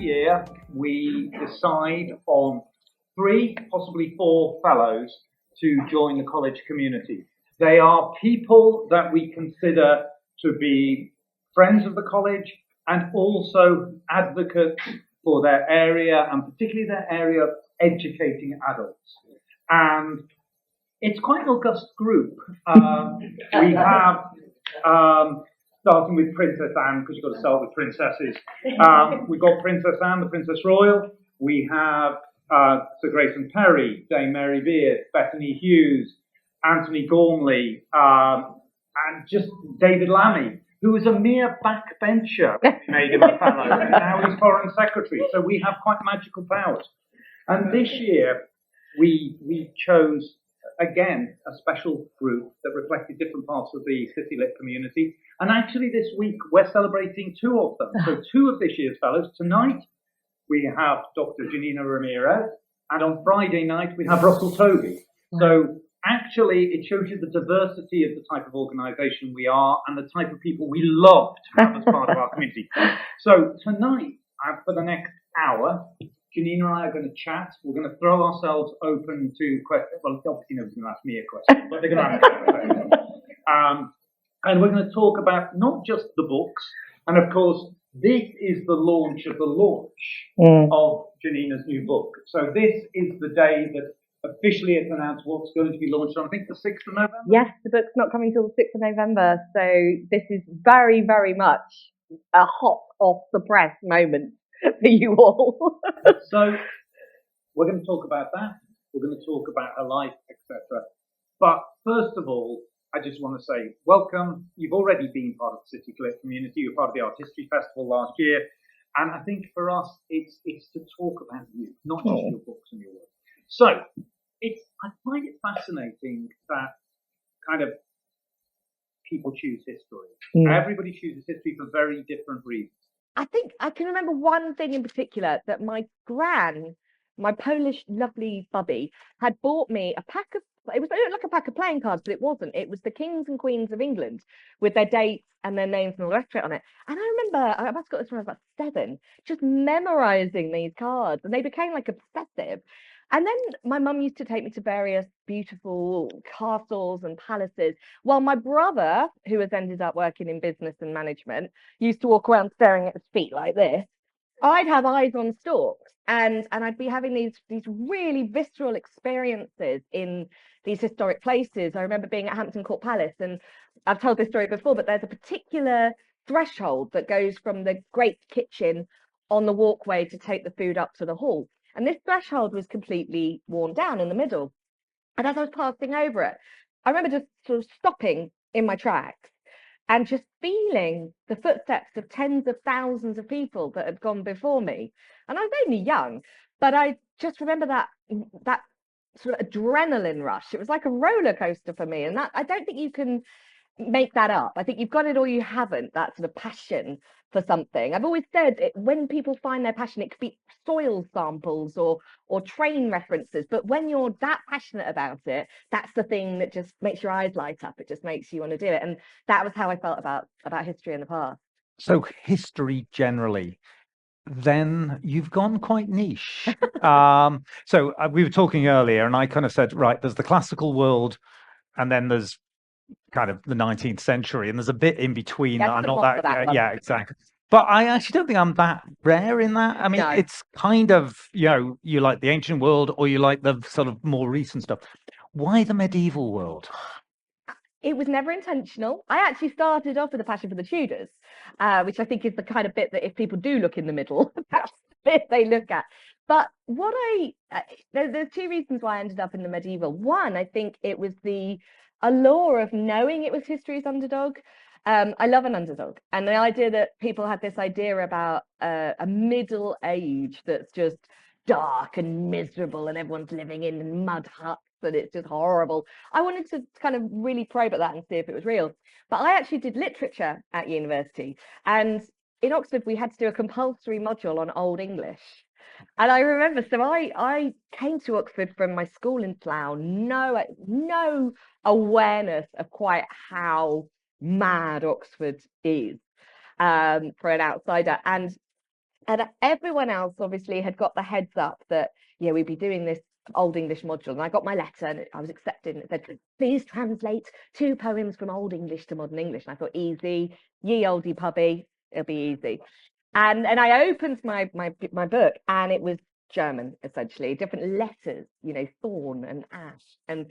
year we decide on 3, possibly 4 fellows to join the college community. They are people that we consider to be friends of the college and also advocates for their area, and particularly their area of educating adults. And it's quite an august group. We have, starting with Princess Anne, because you've got to start with princesses. We've got Princess Anne, the Princess Royal. We have Sir Grayson Perry, Dame Mary Beard, Bethany Hughes, Anthony Gormley, and just David Lammy, who was a mere backbencher when we made him a fellow, and now he's Foreign Secretary. So we have quite magical powers. And this year, we chose, again, a special group that reflected different parts of the City Lit community. And actually this week, we're celebrating 2 of them. So 2 of this year's fellows. Tonight, we have Dr Janina Ramirez, and on Friday night, we have Russell Tovey. So actually, it shows you the diversity of the type of organisation we are and the type of people we love to have as part of our community. So tonight, for the next hour, Janina and I are going to chat. We're going to throw ourselves open to questions. Well, obviously nobody's going to ask me a question, but they're going to ask me a question. And we're going to talk about not just the books, and of course, this is the launch of the launch of Janina's new book. So this is the day that officially it's announced what's going to be launched on, I think, the 6th of November? Yes, the book's not coming till the 6th of November. So this is very, very much a hot off the press moment for you all. So we're going to talk about that. We're going to talk about her life, etc. But first of all, I just want to say welcome. You've already been part of the City Lit community. You were part of the Art History Festival last year. And I think for us, it's to talk about you, not just your books and your work. So I find it fascinating that kind of people choose history. Everybody chooses history for very different reasons. I think I can remember one thing in particular, that my Polish lovely bubby, had bought me a pack of, it looked like a pack of playing cards, but it wasn't. It was the kings and queens of England with their dates and their names and all the rest of it on it. And I remember, I must have got this when I was about 7, just memorizing these cards, and they became like obsessive. And then my mum used to take me to various beautiful castles and palaces, while my brother, who has ended up working in business and management, used to walk around staring at his feet like this. I'd have eyes on stalks, and I'd be having these really visceral experiences in these historic places. I remember being at Hampton Court Palace, and I've told this story before, but there's a particular threshold that goes from the great kitchen on the walkway to take the food up to the hall. And this threshold was completely worn down in the middle. And as I was passing over it, I remember just sort of stopping in my tracks and just feeling the footsteps of tens of thousands of people that had gone before me. And I was only young, but I just remember that sort of adrenaline rush. It was like a roller coaster for me. And that, I don't think you can make that up. I think you've got it or you haven't, that sort of passion for something. I've always said when people find their passion, it could be soil samples or train references, but when you're that passionate about it, that's the thing that just makes your eyes light up. It just makes you want to do it. And that was how I felt about history in the past. So history generally, then you've gone quite niche. So we were talking earlier and I kind of said, right, there's the classical world and then there's kind of the 19th century, and there's a bit in between that I'm not that yeah, exactly. But I actually don't think I'm that rare in that. I mean, it's kind of, you like the ancient world or you like the sort of more recent stuff. Why the medieval world? It was never intentional. I actually started off with a passion for the Tudors, which I think is the kind of bit that if people do look in the middle, that's the bit they look at. But what there's 2 reasons why I ended up in the medieval. One, I think it was the allure of knowing it was history's underdog. I love an underdog, and the idea that people had this idea about a middle age that's just dark and miserable and everyone's living in mud huts and it's just horrible. I wanted to kind of really probe at that and see if it was real. But I actually did literature at university, and in Oxford we had to do a compulsory module on Old English. And I remember, so I came to Oxford from my school in Slough, no awareness of quite how mad Oxford is for an outsider. And And everyone else obviously had got the heads up that, yeah, we'd be doing this Old English module. And I got my letter and I was accepted, and it said, please translate 2 poems from Old English to modern English. And I thought, easy, ye oldie pubby, it'll be easy. And I opened my book, and it was German, essentially, different letters, you know, thorn and ash, and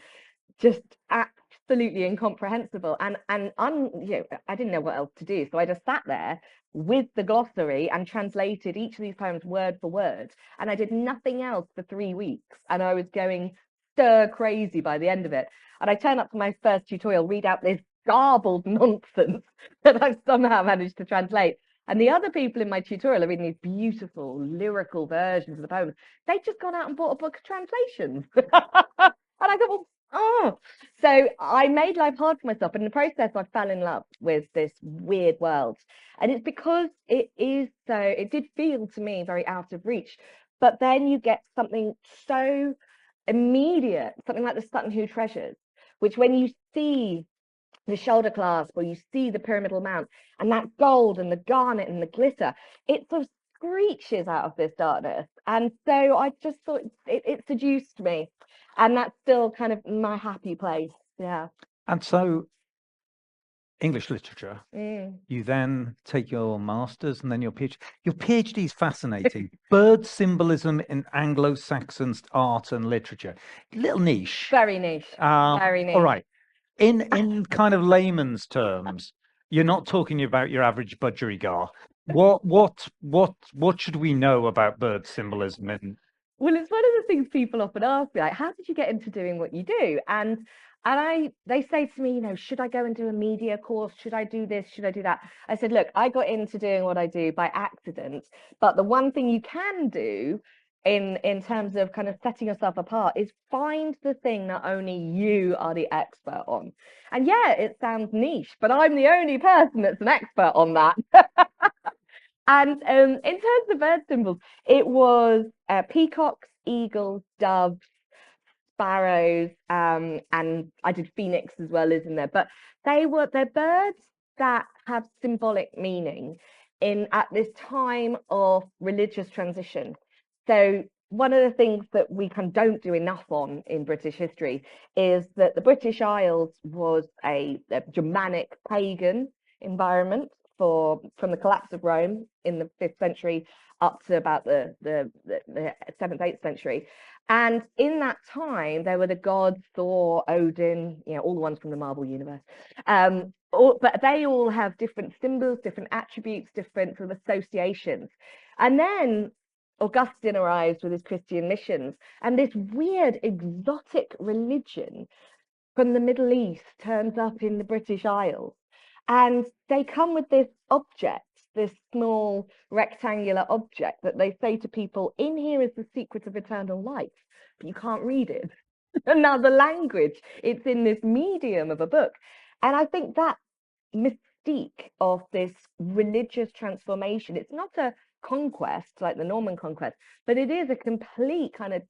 just absolutely incomprehensible. And you know, I didn't know what else to do, so I just sat there with the glossary and translated each of these poems word for word, and I did nothing else for 3 weeks, and I was going stir crazy by the end of it. And I turn up to my first tutorial, read out this garbled nonsense that I've somehow managed to translate, and the other people in my tutorial are reading these beautiful lyrical versions of the poems. They'd just gone out and bought a book of translations. And I thought, well, oh. So I made life hard for myself. But in the process, I fell in love with this weird world. And it's because it did feel to me very out of reach. But then you get something so immediate, something like the Sutton Hoo Treasures, which when you see the shoulder clasp, or you see the pyramidal mount and that gold and the garnet and the glitter, it sort of screeches out of this darkness. And so I just thought it seduced me, and that's still kind of my happy place. Yeah. And so English literature, you then take your master's and then your PhD. Your PhD is fascinating. Bird symbolism in Anglo-Saxon art and literature. Little niche. Very niche. Very niche. All right. In kind of layman's terms, you're not talking about your average budgerigar. What should we know about bird symbolism? Well, it's one of the things people often ask me, like, how did you get into doing what you do? And they say to me, you know, should I go and do a media course? Should I do this? Should I do that? I said, look, I got into doing what I do by accident, but the one thing you can do in terms of kind of setting yourself apart is find the thing that only you are the expert on. And yeah, it sounds niche, but I'm the only person that's an expert on that. And in terms of bird symbols, it was peacocks, eagles, doves, sparrows, and I did phoenix as well as in there. But they're birds that have symbolic meaning at this time of religious transition. So one of the things that we kind of don't do enough on in British history is that the British Isles was a Germanic pagan environment from the collapse of Rome in the 5th century up to about the 7th, 8th century. And in that time, there were the gods, Thor, Odin, you know, all the ones from the Marvel universe. But they all have different symbols, different attributes, different sort of associations. And then Augustine arrives with his Christian missions, and this weird exotic religion from the Middle East turns up in the British Isles. And they come with this object, this small rectangular object that they say to people, in here is the secret of eternal life, but you can't read it. Another language, it's in this medium of a book. And I think that mystique of this religious transformation, it's not a conquest like the Norman conquest, but it is a complete kind of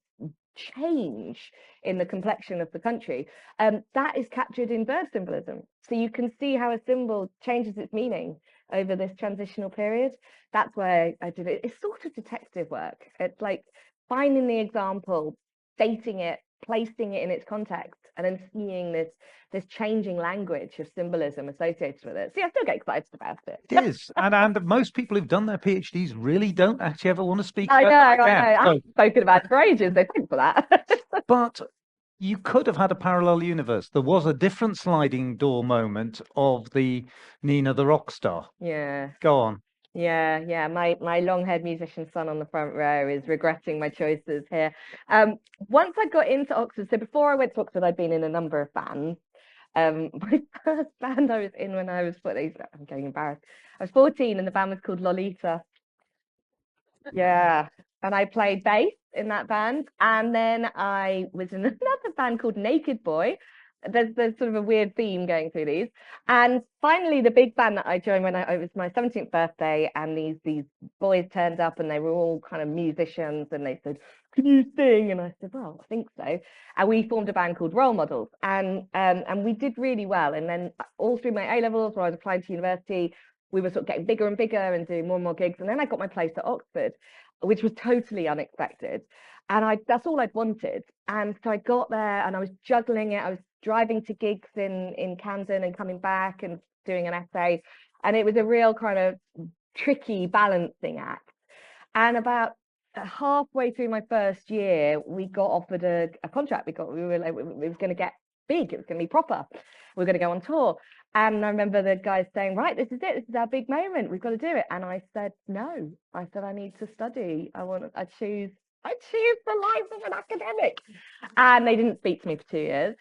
change in the complexion of the country, that is captured in bird symbolism. So you can see how a symbol changes its meaning over this transitional period. That's why I did it. It's sort of detective work. It's like finding the example, dating it, placing it in its context, and then seeing this changing language of symbolism associated with it. See, I still get excited about it. It is, and most people who've done their PhDs really don't actually ever want to speak. I know. So, I've spoken about it for ages, so thanks for that. But you could have had a parallel universe. There was a different sliding door moment of the Nina the rock star. Yeah. Go on. Yeah. My long-haired musician son on the front row is regretting my choices here. Once I got into Oxford, so before I went to Oxford, I'd been in a number of bands. My first band I was in when I was 14, I'm getting embarrassed. I was 14 and the band was called Lolita. Yeah. And I played bass in that band. And then I was in another band called Naked Boy. There's sort of a weird theme going through these. And finally, the big band that I joined when it was my 17th birthday, and these boys turned up and they were all kind of musicians, and they said, "Can you sing?" And I said, "Well, I think so." And we formed a band called Role Models, and we did really well. And then all through my A levels, where I was applying to university, we were sort of getting bigger and bigger and doing more and more gigs. And then I got my place at Oxford, which was totally unexpected. And that's all I'd wanted. And so I got there and I was juggling it. I was driving to gigs in Camden and coming back and doing an essay. And it was a real kind of tricky balancing act. And about halfway through my first year, we got offered a contract. It was going to get big. It was going to be proper. We were going to go on tour. And I remember the guys saying, right, this is it. This is our big moment. We've got to do it. And I said, no. I said, I need to study. I choose the life of an academic. And they didn't speak to me for 2 years.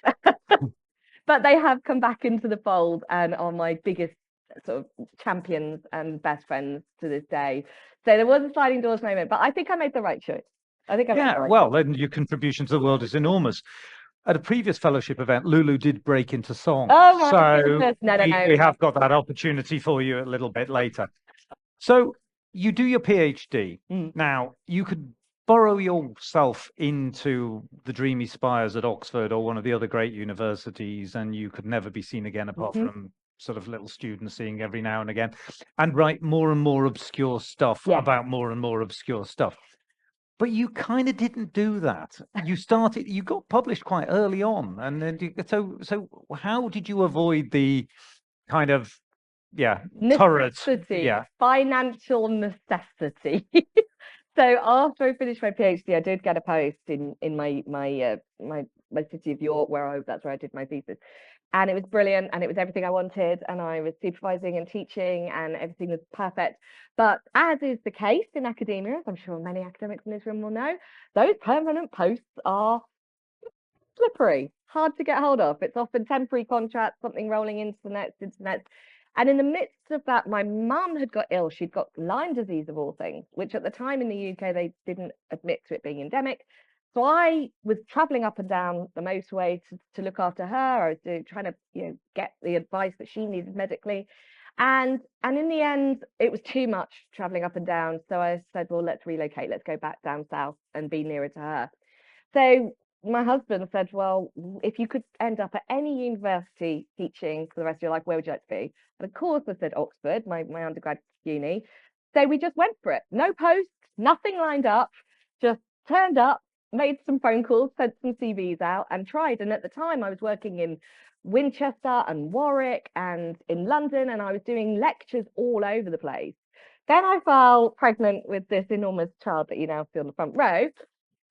But they have come back into the fold and are my biggest sort of champions and best friends to this day. So there was a sliding doors moment, but I think I made the right choice. I think I made the right well, choice. then your contribution to the world is enormous. At a previous fellowship event, Lulu did break into song. Oh my so goodness. No. we have got that opportunity for you a little bit later. So you do your PhD. Now, you could borrow yourself into the dreamy spires at Oxford or one of the other great universities, and you could never be seen again apart from sort of little students seeing every now and again, and write more and more obscure stuff about more and more obscure stuff. But you kind of didn't do that. You got published quite early on, and then so how did you avoid the kind of turret? Financial necessity. So after I finished my PhD, I did get a post in my city of York, that's where I did my thesis. And it was brilliant, and it was everything I wanted, and I was supervising and teaching, and everything was perfect. But as is the case in academia, as I'm sure many academics in this room will know, those permanent posts are slippery, hard to get hold of. It's often temporary contracts, something rolling into the next. And in the midst of that, my mum had got ill. She'd got Lyme disease, of all things, which at the time in the UK, they didn't admit to it being endemic. So I was traveling up and down the motorway to look after her. I was trying to get the advice that she needed medically. And in the end, it was too much traveling up and down. So I said, well, let's relocate. Let's go back down south and be nearer to her. So my husband said, well, if you could end up at any university teaching for the rest of your life, where would you like to be? And of course, I said Oxford, my undergrad uni. So we just went for it. No posts, nothing lined up, just turned up, made some phone calls, sent some CVs out and tried. And at the time I was working in Winchester and Warwick and in London, and I was doing lectures all over the place. Then I fell pregnant with this enormous child that you now see on the front row.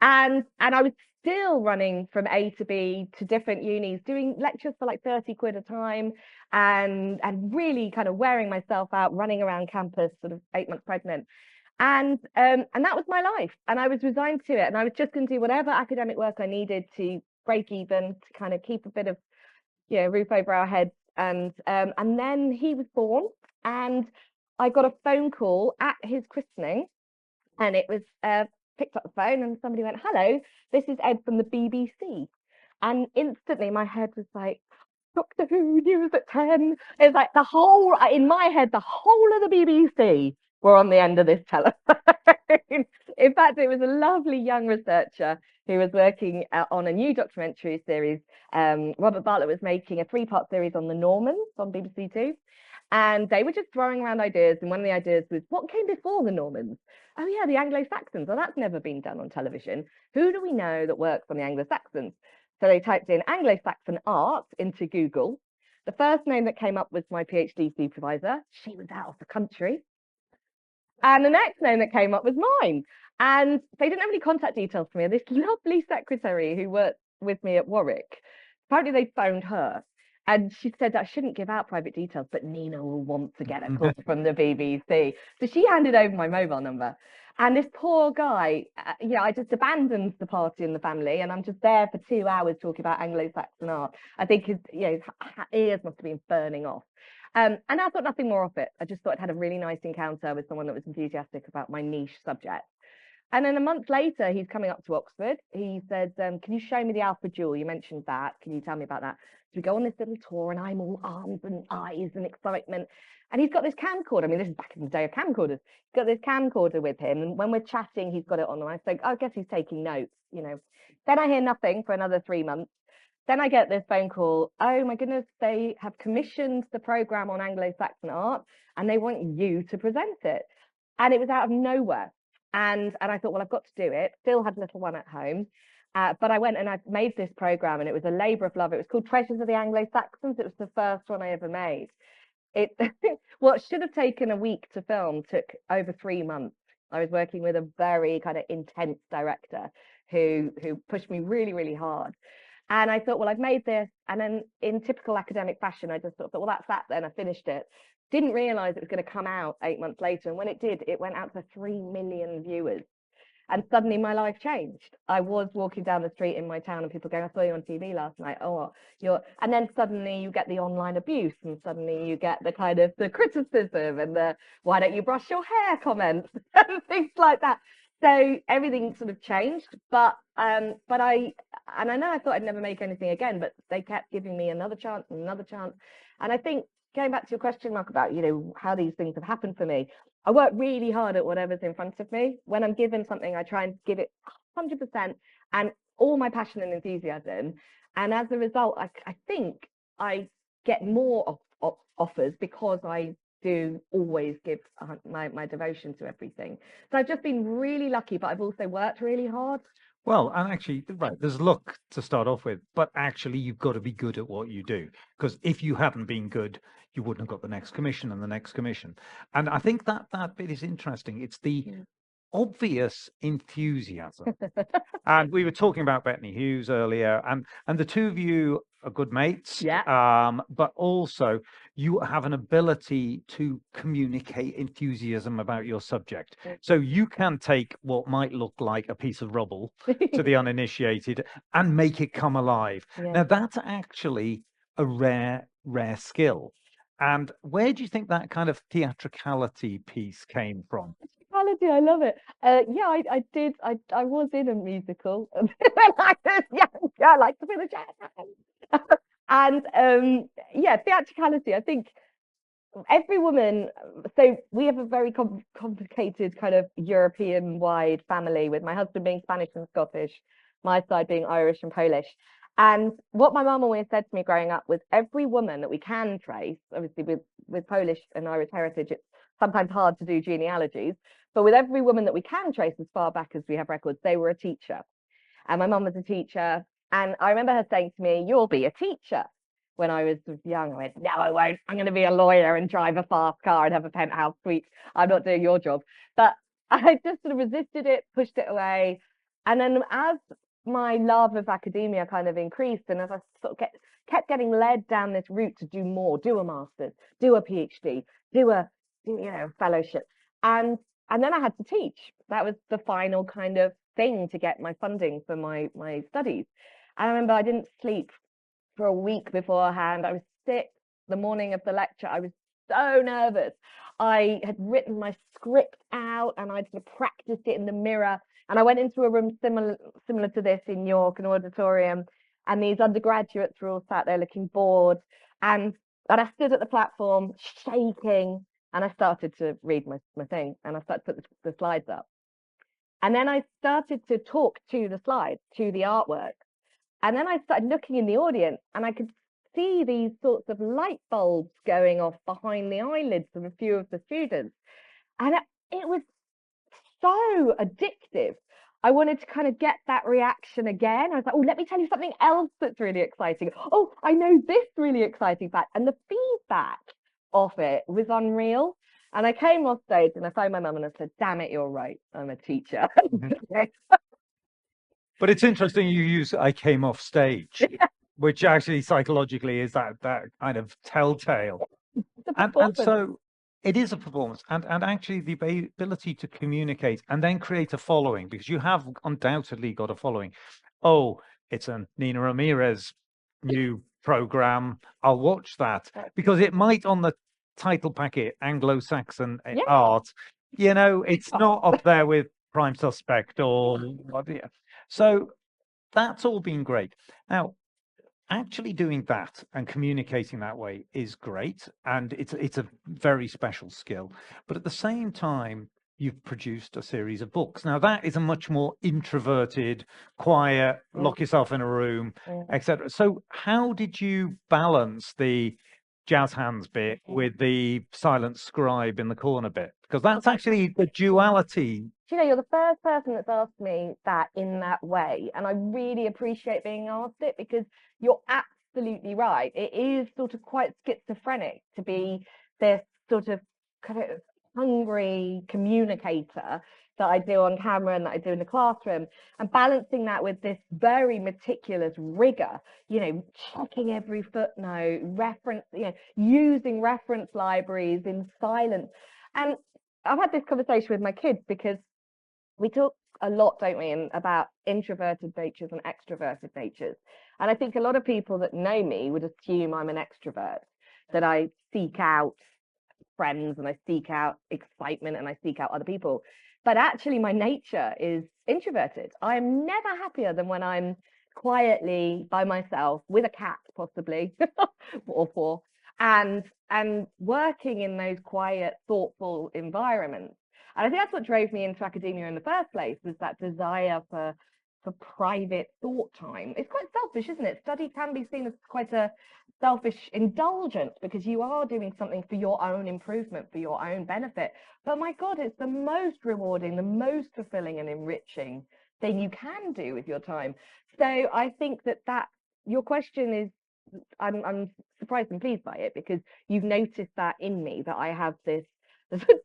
And I was still running from A to B to different unis, doing lectures for like 30 quid a time, and really kind of wearing myself out, running around campus, sort of 8 months pregnant. And that was my life. And I was resigned to it. And I was just going to do whatever academic work I needed to break even, to kind of keep a bit of roof over our heads. And then he was born, and I got a phone call at his christening, and it was picked up the phone and somebody went, hello, this is Ed from the BBC. And instantly my head was like, Doctor Who news at 10. It's like in my head, the whole of the BBC were on the end of this telephone. In fact, it was a lovely young researcher who was working on a new documentary series. Robert Bartlett was making a 3-part series on the Normans on BBC Two. And they were just throwing around ideas. And one of the ideas was, what came before the Normans? Oh, yeah, the Anglo-Saxons. Well, that's never been done on television. Who do we know that works on the Anglo-Saxons? So they typed in Anglo-Saxon art into Google. The first name that came up was my PhD supervisor. She was out of the country. And the next name that came up was mine. And they didn't have any contact details for me. This lovely secretary who worked with me at Warwick, apparently they phoned her. And she said, I shouldn't give out private details, but Nina will want to get a call from the BBC. So she handed over my mobile number. And this poor guy, I just abandoned the party and the family, and I'm just there for 2 hours talking about Anglo-Saxon art. I think his ears must have been burning off. And I thought nothing more of it. I just thought I'd had a really nice encounter with someone that was enthusiastic about my niche subject. And then a month later, he's coming up to Oxford. He said, can you show me the Alfred Jewel? You mentioned that. Can you tell me about that? So we go on this little tour, and I'm all arms and eyes and excitement. And he's got this camcorder. I mean, this is back in the day of camcorders. He's got this camcorder with him. And when we're chatting, he's got it on. And I think, I guess he's taking notes, Then I hear nothing for another 3 months. then I get this phone call. Oh my goodness, they have commissioned the program on Anglo-Saxon art and they want you to present it. And it was out of nowhere. And I thought, well, I've got to do it. Still had a little one at home. But I went and I made this program, and it was a labor of love. It was called Treasures of the Anglo-Saxons. It was the first one I ever made. It what should have taken a week to film took over 3 months. I was working with a very kind of intense director who pushed me really, really hard. And I thought, well, I've made this. And then in typical academic fashion, I just thought, well, that's that then. I finished it. Didn't realize it was going to come out 8 months later. And when it did, it went out to 3 million viewers. And suddenly my life changed. I was walking down the street in my town and people going, I saw you on TV last night. Oh, and then suddenly you get the online abuse, and suddenly you get the kind of the criticism and the why don't you brush your hair comments and things like that. So everything sort of changed. But I know I thought I'd never make anything again, but they kept giving me another chance and another chance. And I think going back to your question, Mark, about, how these things have happened for me, I work really hard at whatever's in front of me. When I'm given something, I try and give it 100% and all my passion and enthusiasm. And as a result, I think I get more offers because I do always give my devotion to everything. So I've just been really lucky, but I've also worked really hard. Well, and actually, right, there's luck to start off with, but actually you've got to be good at what you do. Because if you hadn't been good, you wouldn't have got the next commission and the next commission. And I think that bit is interesting. It's the obvious enthusiasm. And we were talking about Bethany Hughes earlier, and the two of you are good mates. Yeah. But also you have an ability to communicate enthusiasm about your subject. So you can take what might look like a piece of rubble to the uninitiated and make it come alive. Yeah. Now that's actually a rare skill. And where do you think that kind of theatricality piece came from? I love it. I did. I was in a musical when I was young. I like to be the jazz. And theatricality. I think every woman. So we have a very complicated kind of European-wide family, with my husband being Spanish and Scottish, my side being Irish and Polish. And what my mum always said to me growing up was, every woman that we can trace, obviously with Polish and Irish heritage, it's sometimes hard to do genealogies, but with every woman that we can trace as far back as we have records, they were a teacher. And my mum was a teacher. And I remember her saying to me, you'll be a teacher. When I was young, I went, no, I won't. I'm going to be a lawyer and drive a fast car and have a penthouse suite. I'm not doing your job. But I just sort of resisted it, pushed it away. And then as my love of academia kind of increased, and as I sort of kept getting led down this route to do more, do a master's, do a PhD, do a fellowship, and then I had to teach. That was the final kind of thing to get my funding for my studies. And I remember I didn't sleep for a week beforehand. I was sick the morning of the lecture. I was so nervous. I had written my script out and I'd practiced it in the mirror. And I went into a room similar to this in York, an auditorium, and these undergraduates were all sat there looking bored. And I stood at the platform shaking, and I started to read my thing, and I started to put the slides up. And then I started to talk to the slides, to the artwork. And then I started looking in the audience, and I could see these sorts of light bulbs going off behind the eyelids of a few of the students. And it was so addictive. I wanted to kind of get that reaction again. I was like, oh, let me tell you something else that's really exciting. Oh, I know this really exciting fact. And the feedback of it was unreal. And I came off stage and I phoned my mum and I said, damn it, you're right. I'm a teacher. But it's interesting you use I came off stage, which actually psychologically is that kind of telltale. And so it is a performance, and actually the ability to communicate and then create a following, because you have undoubtedly got a following. Oh, it's a Nina Ramirez new program. I'll watch that, because it might on the title packet Anglo-Saxon art. It's not up there with Prime Suspect or what. So that's all been great. Now, actually doing that and communicating that way is great, and it's a very special skill. But at the same time, you've produced a series of books. Now, that is a much more introverted, quiet, lock yourself in a room, etc. So how did you balance the jazz hands bit with the silent scribe in the corner bit? Because that's actually the duality. Do you know, you're the first person that's asked me that in that way, and I really appreciate being asked it, because you're absolutely right. It is sort of quite schizophrenic to be this sort of kind of hungry communicator that I do on camera and that I do in the classroom, and balancing that with this very meticulous rigor, you know, checking every footnote, reference, you know, using reference libraries in silence. And I've had this conversation with my kids, because we talk a lot, don't we, about introverted natures and extroverted natures. And I think a lot of people that know me would assume I'm an extrovert, that I seek out friends and I seek out excitement and I seek out other people. But actually my nature is introverted. I'm never happier than when I'm quietly by myself with a cat, possibly, or four, and working in those quiet, thoughtful environments. And I think that's what drove me into academia in the first place, was that desire for private thought time. It's quite selfish, isn't it? Study can be seen as quite a selfish indulgence, because you are doing something for your own improvement, for your own benefit. But my God, it's the most rewarding, the most fulfilling and enriching thing you can do with your time. So I think that your question is, I'm surprised and pleased by it, because you've noticed that in me, that I have this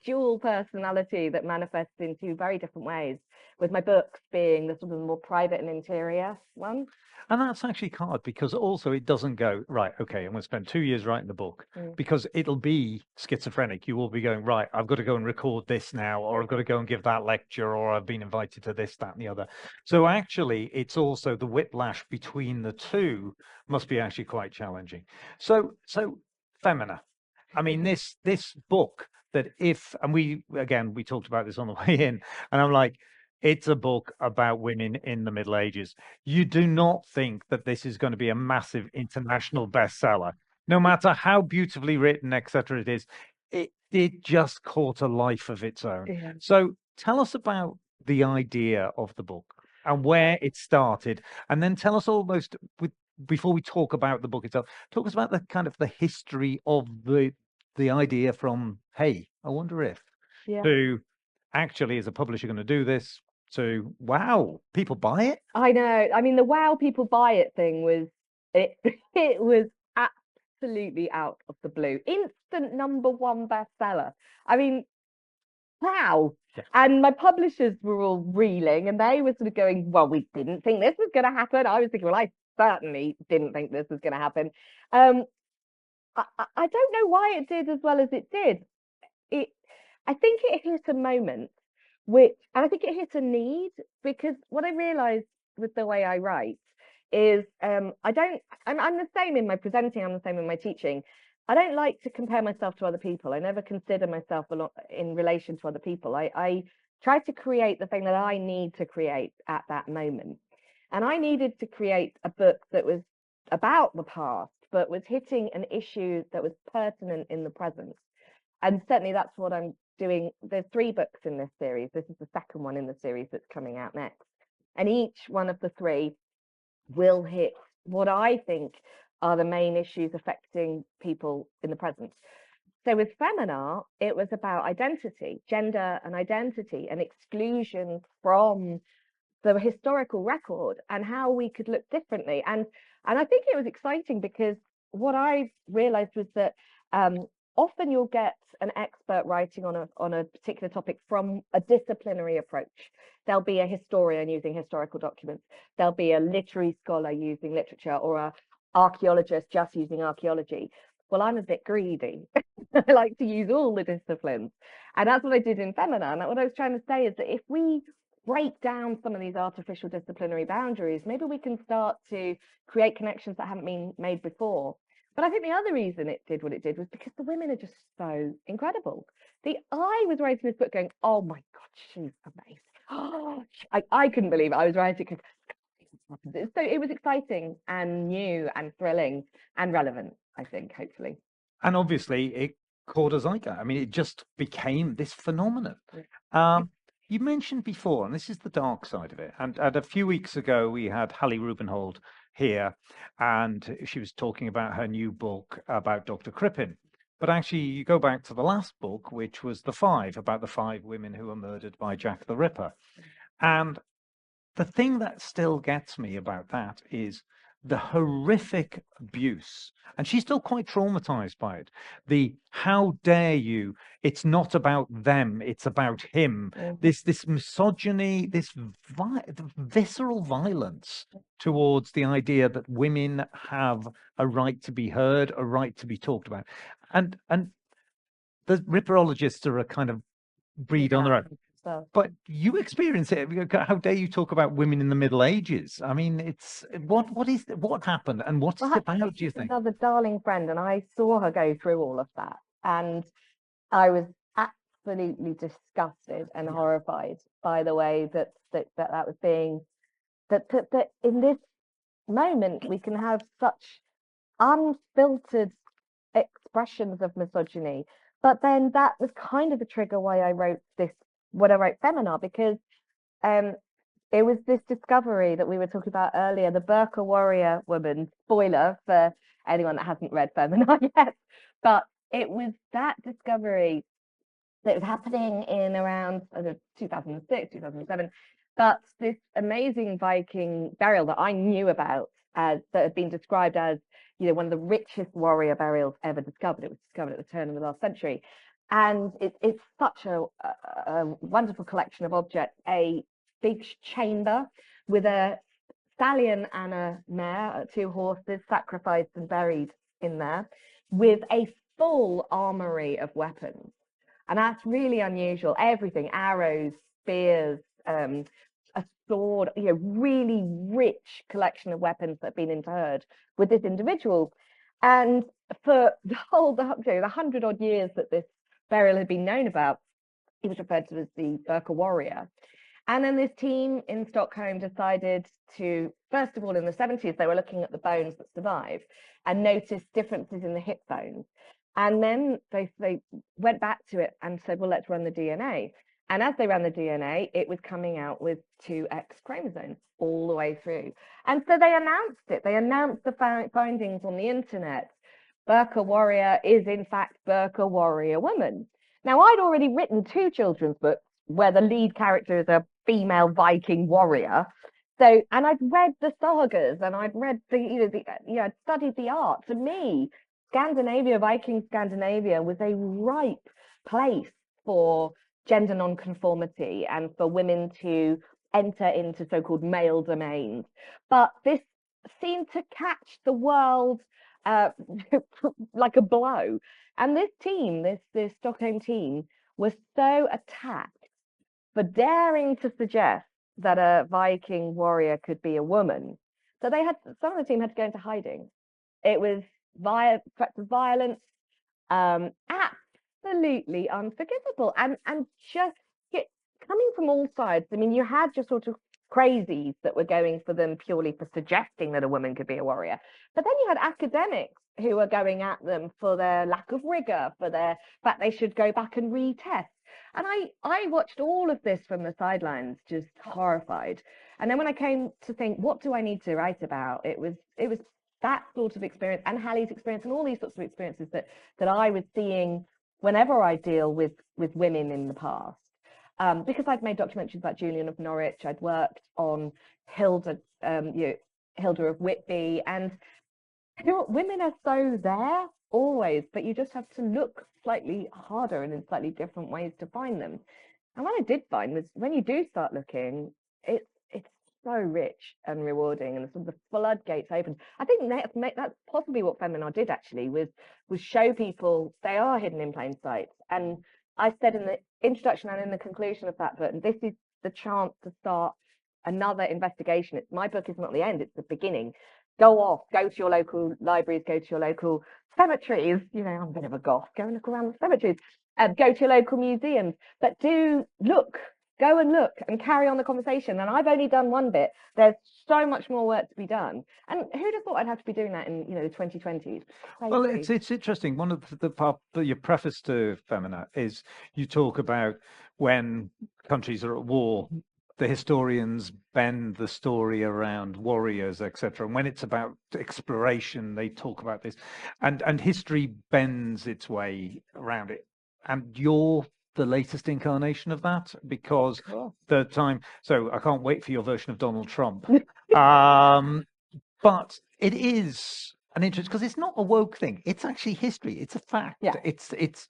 dual personality that manifests in two very different ways, with my books being the sort of more private and interior one. And that's actually hard, because also it doesn't go, right, okay, I'm going to spend 2 years writing the book, because it'll be schizophrenic. You will be going, right, I've got to go and record this now, or I've got to go and give that lecture, or I've been invited to this, that, and the other. So actually, it's also the whiplash between the two must be actually quite challenging. So Femina, I mean, this book that and we talked about this on the way in, and I'm like, it's a book about women in the Middle Ages. You do not think that this is going to be a massive international bestseller, no matter how beautifully written, etc. it is. It just caught a life of its own. Yeah. So tell us about the idea of the book and where it started, and then tell us almost before we talk about the book itself, talk us about the kind of the history of the idea from, hey, I wonder if, to actually, as a publisher, going to do this, to wow, people buy it. I know. I mean, the wow, people buy it thing was it. It was absolutely out of the blue, instant #1 bestseller. I mean, wow. Yes. And my publishers were all reeling, and they were sort of going, well, we didn't think this was going to happen. I was thinking, well, I certainly didn't think this was going to happen. I don't know why it did as well as it did. I think it hit a moment and I think it hit a need, because what I realized with the way I write is I'm the same in my presenting, I'm the same in my teaching. I don't like to compare myself to other people. I never consider myself in relation to other people. I try to create the thing that I need to create at that moment. And I needed to create a book that was about the past, but was hitting an issue that was pertinent in the present. And certainly that's what I'm doing. There's 3 books in this series. This is the second one in the series that's coming out next. And each one of the 3 will hit what I think are the main issues affecting people in the present. So with Femina, it was about identity, gender and identity, and exclusion from the historical record, and how we could look differently. And I think it was exciting, because what I realized was that often you'll get an expert writing on a particular topic from a disciplinary approach. There'll be a historian using historical documents. There'll be a literary scholar using literature, or a archaeologist just using archaeology. Well, I'm a bit greedy. I like to use all the disciplines. And that's what I did in Femina. And what I was trying to say is that if we break down some of these artificial disciplinary boundaries, maybe we can start to create connections that haven't been made before. But I think the other reason it did what it did was because the women are just so incredible. I was writing this book going, oh my God, she's amazing. I couldn't believe it. I was writing because so it was exciting and new and thrilling and relevant, I think, hopefully. And obviously caught a zeitgeist. I mean, it just became this phenomenon. You mentioned before, and this is the dark side of it, and a few weeks ago we had Hallie Rubenhold here, and she was talking about her new book about Dr. Crippen. But actually, you go back to the last book, which was about the 5 women who were murdered by Jack the Ripper. And the thing that still gets me about that is the horrific abuse. And she's still quite traumatized by it. The how dare you, it's not about them, it's about him. This misogyny, this visceral violence towards the idea that women have a right to be heard, a right to be talked about. And the ripperologists are a kind of breed on their own. But you experience it. How dare you talk about women in the Middle Ages? I mean, it's what happened and what's it about, do you think? Another darling friend, and I saw her go through all of that, and I was absolutely disgusted and horrified by the way that was being that in this moment we can have such unfiltered expressions of misogyny. But then that was kind of the trigger why I wrote Femina, because it was this discovery that we were talking about earlier, the Burqa warrior woman. Spoiler for anyone that hasn't read Femina yet, but it was that discovery that was happening in around 2006, 2007. But this amazing Viking burial that I knew about, that had been described as, one of the richest warrior burials ever discovered. It was discovered at the turn of the last century. And it's such a wonderful collection of objects, a big chamber with a stallion and a mare, 2 horses sacrificed and buried in there, with a full armory of weapons. And that's really unusual. Everything, arrows, spears, a sword, really rich collection of weapons that have been interred with this individual. And for the 100 odd years that this burial had been known about, he was referred to as the Burqa warrior. And then this team in Stockholm decided to, first of all, in the 70s, they were looking at the bones that survived and noticed differences in the hip bones. And then they went back to it and said, well, let's run the DNA. And as they ran the DNA, it was coming out with 2 X chromosomes all the way through. And so they announced it. They announced the findings on the internet. Burqa warrior is, in fact, Burqa warrior woman. Now, I'd already written 2 children's books where the lead character is a female Viking warrior. So, and I'd read the sagas, and I'd read I'd studied the art. To me, Viking Scandinavia was a ripe place for gender nonconformity and for women to enter into so-called male domains. But this seemed to catch the world like a blow. And this team, this Stockholm team, was so attacked for daring to suggest that a Viking warrior could be a woman, that some of the team had to go into hiding. It was threats of violence, absolutely unforgivable, and just coming from all sides. I mean, you had just sort of crazies that were going for them purely for suggesting that a woman could be a warrior, but then you had academics who were going at them for their lack of rigor, for their fact they should go back and retest. And I watched all of this from the sidelines, just horrified. And then when I came to think, what do I need to write about? It was that sort of experience, and Hallie's experience, and all these sorts of experiences that I was seeing whenever I deal with women in the past. Because I'd made documentaries about Julian of Norwich, I'd worked on Hilda of Whitby, and women are so there always, but you just have to look slightly harder and in slightly different ways to find them. And what I did find was, when you do start looking, it's so rich and rewarding, and sort of the floodgates open. I think that's possibly what Femina did, actually, was show people they are hidden in plain sight. And I said in the introduction and in the conclusion of that book, and this is the chance to start another investigation. My book is not the end, it's the beginning. Go to your local libraries, go to your local cemeteries. I'm a bit of a goth. Go and look around the cemeteries. Go to your local museums. But go go and look and carry on the conversation. And I've only done one bit. There's so much more work to be done. And who'd have thought I'd have to be doing that in, the 2020s? Well, it's interesting. One of the part your preface to Femina is you talk about when countries are at war, the historians bend the story around warriors, etc. And when it's about exploration, they talk about this, and history bends its way around it. And you're the latest incarnation of that, because the time. So I can't wait for your version of Donald Trump. But it is an interest because it's not a woke thing. It's actually history. It's a fact. Yeah. It's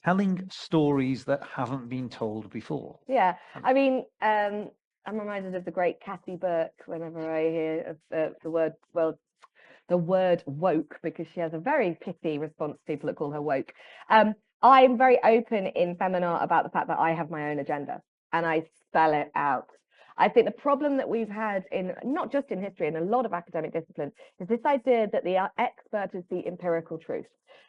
telling stories that haven't been told before. Yeah, I mean, I'm reminded of the great Kathy Burke whenever I hear of the word woke, because she has a very pithy response to people that call her woke. I'm very open in Femina about the fact that I have my own agenda and I spell it out. I think the problem that we've had in, not just in history, in a lot of academic disciplines, is this idea that the expert is the empirical truth.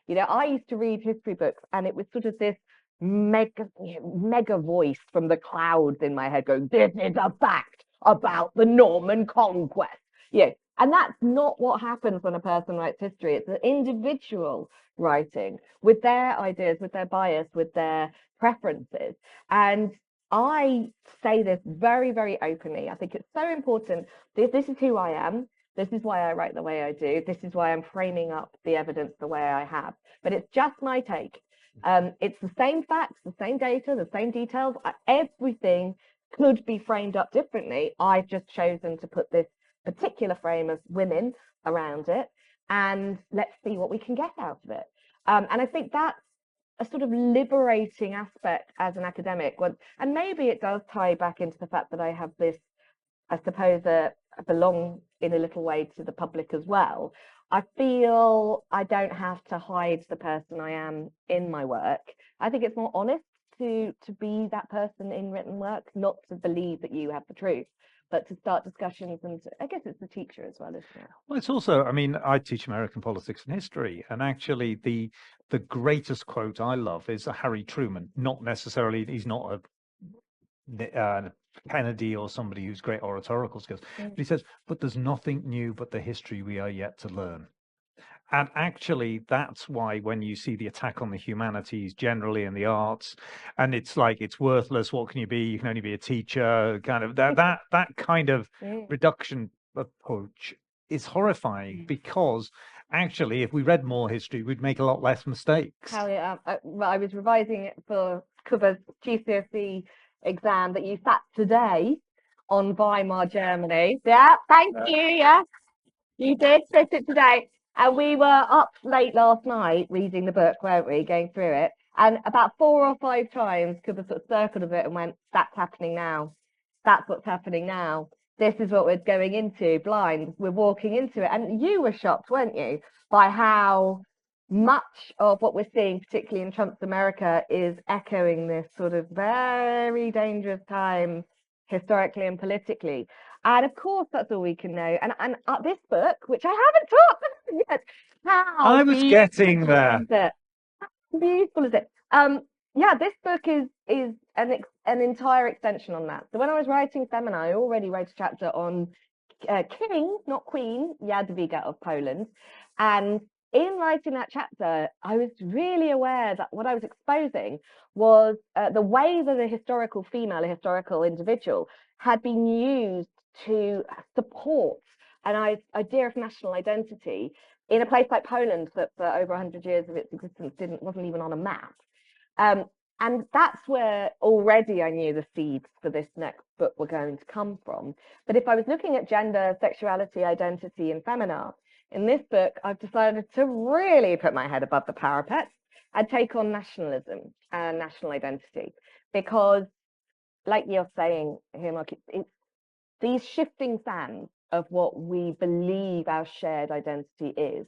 I used to read history books and it was sort of this mega voice from the clouds in my head going, this is a fact about the Norman conquest. And that's not what happens when a person writes history. It's an individual writing with their ideas, with their bias, with their preferences. And I say this very, very openly. I think it's so important. This is who I am. This is why I write the way I do. This is why I'm framing up the evidence the way I have. But it's just my take. It's the same facts, the same data, the same details. Everything could be framed up differently. I've just chosen to put this particular frame of women around it, and let's see what we can get out of it. And I think that's a sort of liberating aspect as an academic. And maybe it does tie back into the fact that I have this, I suppose, I belong in a little way to the public as well. I feel I don't have to hide the person I am in my work. I think it's more honest to be that person in written work, not to believe that you have the truth, but to start discussions. And I guess it's the teacher as well, isn't it? Well, it's also, I mean, I teach American politics and history, and actually the greatest quote I love is a Harry Truman. Not necessarily, he's not a Kennedy or somebody who's great oratorical skills, but he says, but there's nothing new but the history we are yet to learn. And actually, that's why when you see the attack on the humanities generally and the arts, and it's like, it's worthless, what can you be? You can only be a teacher, kind of that kind of reduction approach is horrifying, because actually, if we read more history, we'd make a lot less mistakes. I was revising it for Kuba's GCSE exam that you sat today on Weimar, Germany. Yeah, thank you. Yeah, you did sit it today. And we were up late last night reading the book, weren't we, going through it. And about 4 or 5 times, Kuba sort of circled a bit and went, that's happening now. That's what's happening now. This is what we're going into, blind. We're walking into it. And you were shocked, weren't you, by how much of what we're seeing, particularly in Trump's America, is echoing this sort of very dangerous time historically and politically. And of course, that's all we can know. And this book, which I haven't taught yet, I was getting there. How beautiful is it? Yeah, this book is an entire extension on that. So when I was writing Femina, I already wrote a chapter on King, not Queen, Jadwiga of Poland. And in writing that chapter, I was really aware that what I was exposing was the way that a historical female, a historical individual, had been used to support an idea of national identity in a place like Poland that for over 100 years of its existence wasn't even on a map. And that's where already I knew the seeds for this next book were going to come from. But if I was looking at gender, sexuality, identity, and Femina, in this book, I've decided to really put my head above the parapet and take on nationalism and national identity. Because, like you're saying here, Mark, it's these shifting sands of what we believe our shared identity is,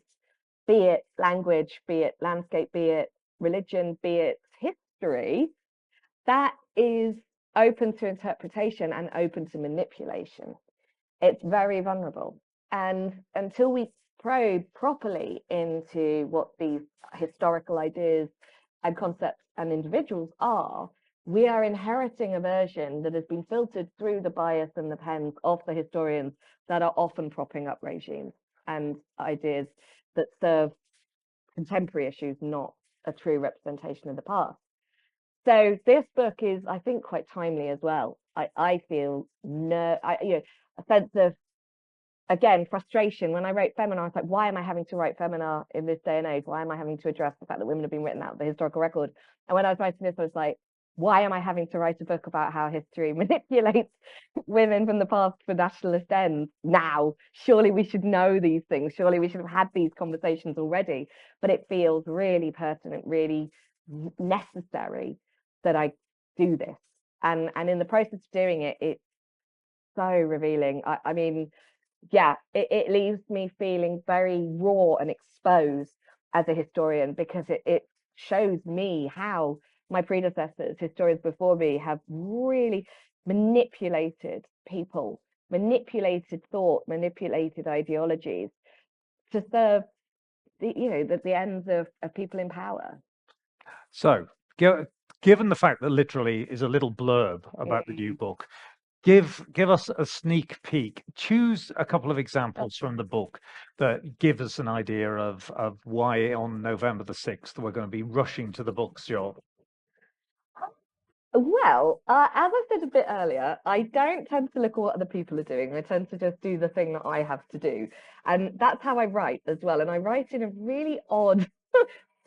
be it language, be it landscape, be it religion, be it history, that is open to interpretation and open to manipulation. It's very vulnerable. And until we probe properly into what these historical ideas and concepts and individuals are, we are inheriting a version that has been filtered through the bias and the pens of the historians that are often propping up regimes and ideas that serve contemporary issues, not a true representation of the past. So this book is, I think, quite timely as well. I feel a sense of, again, frustration. When I wrote Femina, I was like, why am I having to write Femina in this day and age? Why am I having to address the fact that women have been written out of the historical record? And when I was writing this, I was like, why am I having to write a book about how history manipulates women from the past for nationalist ends now? Surely we should know these things. Surely we should have had these conversations already. But it feels really pertinent, really necessary that I do this. And in the process of doing it, it's so revealing. I mean, yeah, it leaves me feeling very raw and exposed as a historian, because it shows me how my predecessors, historians before me, have really manipulated people, manipulated thought, manipulated ideologies to serve the ends of people in power. So, given the fact that literally is a little blurb about the new book, give us a sneak peek. Choose a couple of examples from the book that give us an idea of why on November the 6th we're going to be rushing to the bookshop. Well, as I said a bit earlier, I don't tend to look at what other people are doing. I tend to just do the thing that I have to do. And that's how I write as well. And I write in a really odd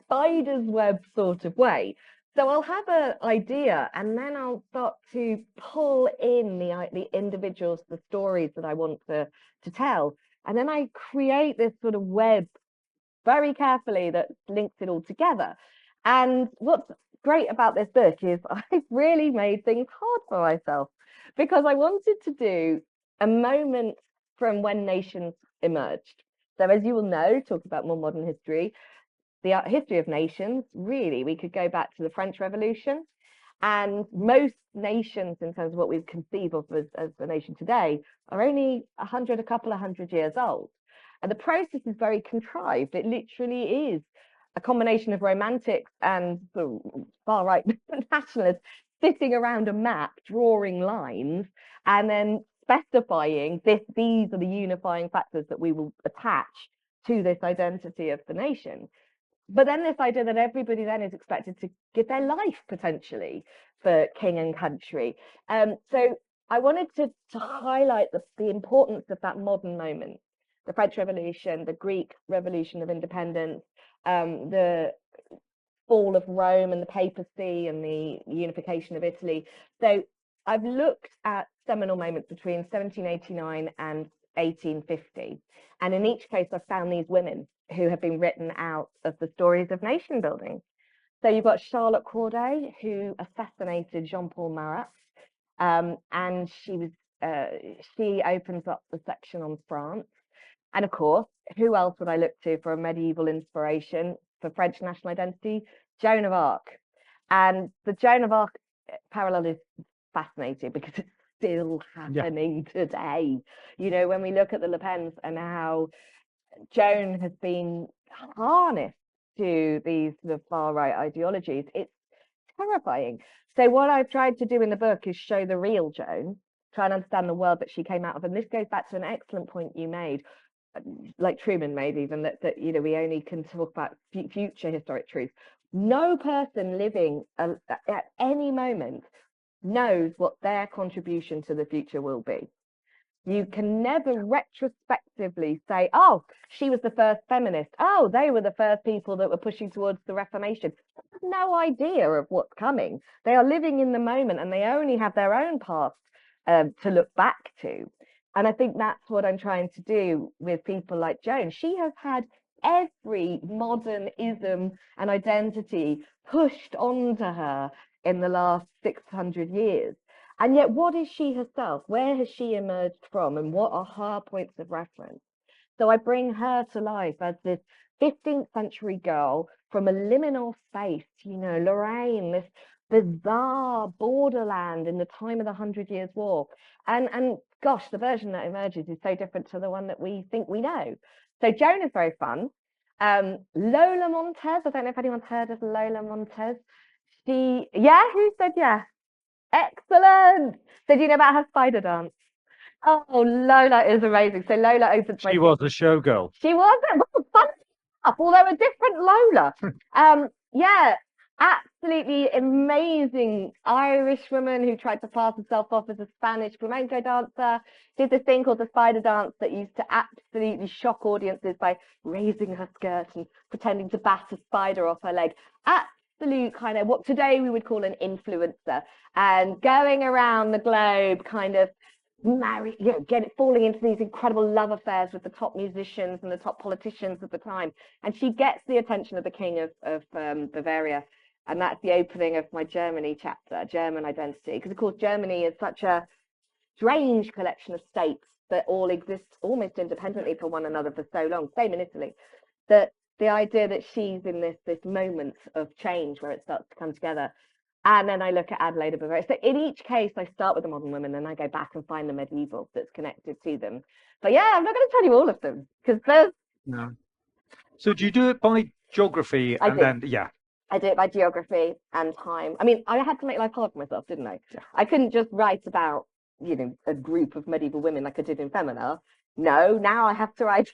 spider's web sort of way. So I'll have an idea, and then I'll start to pull in the individuals, the stories that I want to tell. And then I create this sort of web very carefully that links it all together. And what's great about this book is I've really made things hard for myself, because I wanted to do a moment from when nations emerged. So as you will know, talk about more modern history, the history of nations, really, we could go back to the French Revolution. And most nations, in terms of what we conceive of as a nation today, are only a couple of hundred years old. And the process is very contrived. It literally is a combination of romantics and far-right nationalists sitting around a map, drawing lines, and then specifying these are the unifying factors that we will attach to this identity of the nation. But then this idea that everybody then is expected to give their life potentially for king and country. So I wanted to highlight the importance of that modern moment, the French Revolution, the Greek Revolution of Independence, the fall of Rome and the papacy and the unification of Italy. So I've looked at seminal moments between 1789 and 1850. And in each case, I've found these women who have been written out of the stories of nation building. So you've got Charlotte Corday, who assassinated Jean-Paul Marat. And she opens up the section on France. And of course, who else would I look to for a medieval inspiration for French national identity? Joan of Arc. And the Joan of Arc parallel is fascinating because it's still happening today. You know, when we look at the Le Pens and how Joan has been harnessed to these far-right ideologies, it's terrifying. So what I've tried to do in the book is show the real Joan, try and understand the world that she came out of. And this goes back to an excellent point you made, like Truman made even, that we only can talk about future historic truths. No person living at any moment knows what their contribution to the future will be. You can never retrospectively say, oh, she was the first feminist. Oh, they were the first people that were pushing towards the Reformation. They have no idea of what's coming. They are living in the moment, and they only have their own past to look back to. And I think that's what I'm trying to do with people like Joan. She has had every modern ism and identity pushed onto her in the last 600 years. And yet, what is she herself? Where has she emerged from? And what are her points of reference? So I bring her to life as this 15th century girl from a liminal space, Lorraine, this bizarre borderland in the time of the 100 Years' War. And gosh, the version that emerges is so different to the one that we think we know. So Joan is very fun. Lola Montez, I don't know if anyone's heard of Lola Montez. Who said yeah? Excellent. So do you know about her spider dance? Oh, Lola is amazing. So Lola opened my. She was a showgirl. She wasn't. Well, fun enough, although a different Lola. Yeah, absolutely amazing Irish woman who tried to pass herself off as a Spanish flamenco dancer. Did this thing called the spider dance that used to absolutely shock audiences by raising her skirt and pretending to bat a spider off her leg. Absolute kind of what today we would call an influencer, and going around the globe kind of falling into these incredible love affairs with the top musicians and the top politicians of the time. And she gets the attention of the king of Bavaria. And that's the opening of my Germany chapter, German identity. Because, of course, Germany is such a strange collection of states that all exist almost independently from one another for so long, same in Italy, that the idea that she's in this moment of change where it starts to come together. And then I look at Adelaide of Bavaria. So in each case, I start with the modern women and I go back and find the medieval that's connected to them. But yeah, I'm not going to tell you all of them because there's. No. So do you do it by geography I and do. then, yeah. I do it by geography and time. I mean, I had to make life hard for myself, didn't I? Yeah. I couldn't just write about, a group of medieval women like I did in Femina. No, now I have to write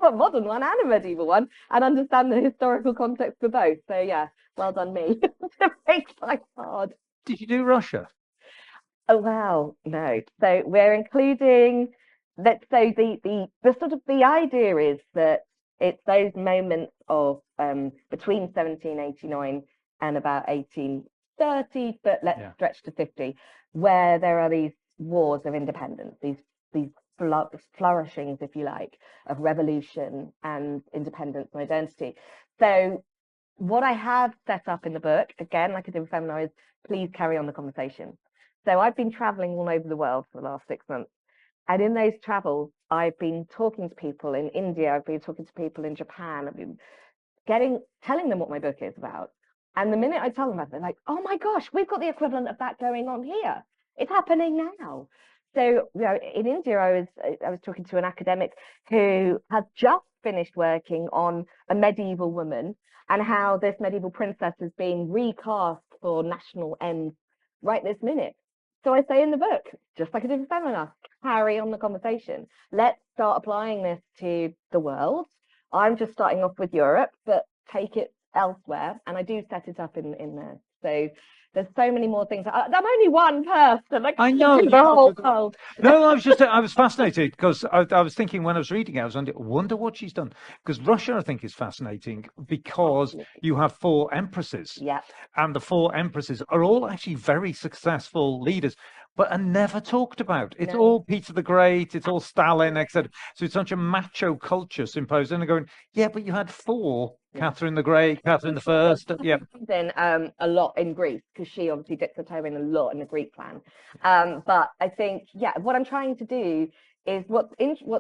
a modern one and a medieval one and understand the historical context for both. So yeah, well done me to make life hard. Did you do Russia? Oh wow, no. So we're including that. So the sort of the idea is that it's those moments of between 1789 and about 1830, but let's stretch to 50, where there are these wars of independence, these flourishings, if you like, of revolution and independence and identity. So what I have set up in the book, again, like I did with Femina, is please carry on the conversation. So I've been traveling all over the world for the last 6 months. And in those travels, I've been talking to people in India, I've been talking to people in Japan, I've been telling them what my book is about. And the minute I tell them that, they're like, oh my gosh, we've got the equivalent of that going on here. It's happening now. So, in India, I was talking to an academic who has just finished working on a medieval woman and how this medieval princess is being recast for national ends right this minute. So I say in the book, just like I did with Femina, carry on the conversation. Let's start applying this to the world. I'm just starting off with Europe, but take it elsewhere. And I do set it up in there. So there's so many more things. I'm only one person. I know. The whole world. No, I was fascinated because I was thinking when I was reading it, I was wonder what she's done. Because Russia, I think, is fascinating because you have 4 empresses. Yeah. And the 4 empresses are all actually very successful leaders, but are never talked about. It's all Peter the Great, it's all Stalin, etc. So it's such a macho culture imposed. And they're going, yeah, but you had 4. Catherine the Great, Catherine the First, yeah. Then a lot in Greece because she obviously dipped her toe in a lot in the Greek plan. But I think, what I'm trying to do is what's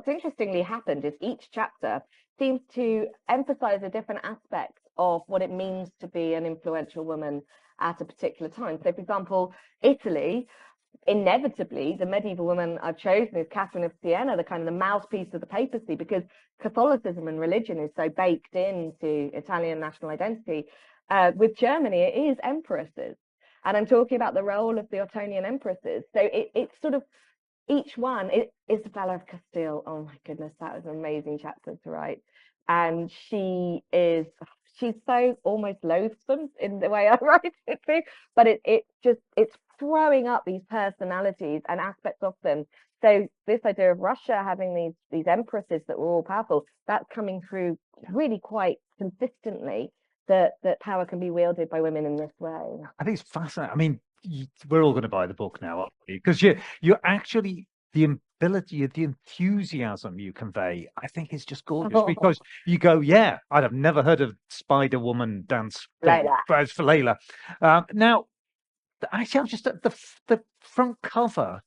interestingly happened is each chapter seems to emphasize a different aspect of what it means to be an influential woman at a particular time. So, for example, Italy. Inevitably, the medieval woman I've chosen is Catherine of Siena, the kind of the mouthpiece of the papacy, because Catholicism and religion is so baked into Italian national identity. With Germany, it is empresses. And I'm talking about the role of the Ottonian empresses. So it's sort of each one. Isabella of Castile, oh my goodness, that was an amazing chapter to write. And she's so almost loathsome in the way I write it too, but it's throwing up these personalities and aspects of them. So this idea of Russia having these empresses that were all powerful, that's coming through really quite consistently, that power can be wielded by women in this way. I think it's fascinating. I mean, we're all going to buy the book now, aren't we? Because you're actually, the ability, the enthusiasm you convey, I think is just gorgeous. Because you go, I'd have never heard of Spider Woman dance for Layla. Now, actually, I'm just the front cover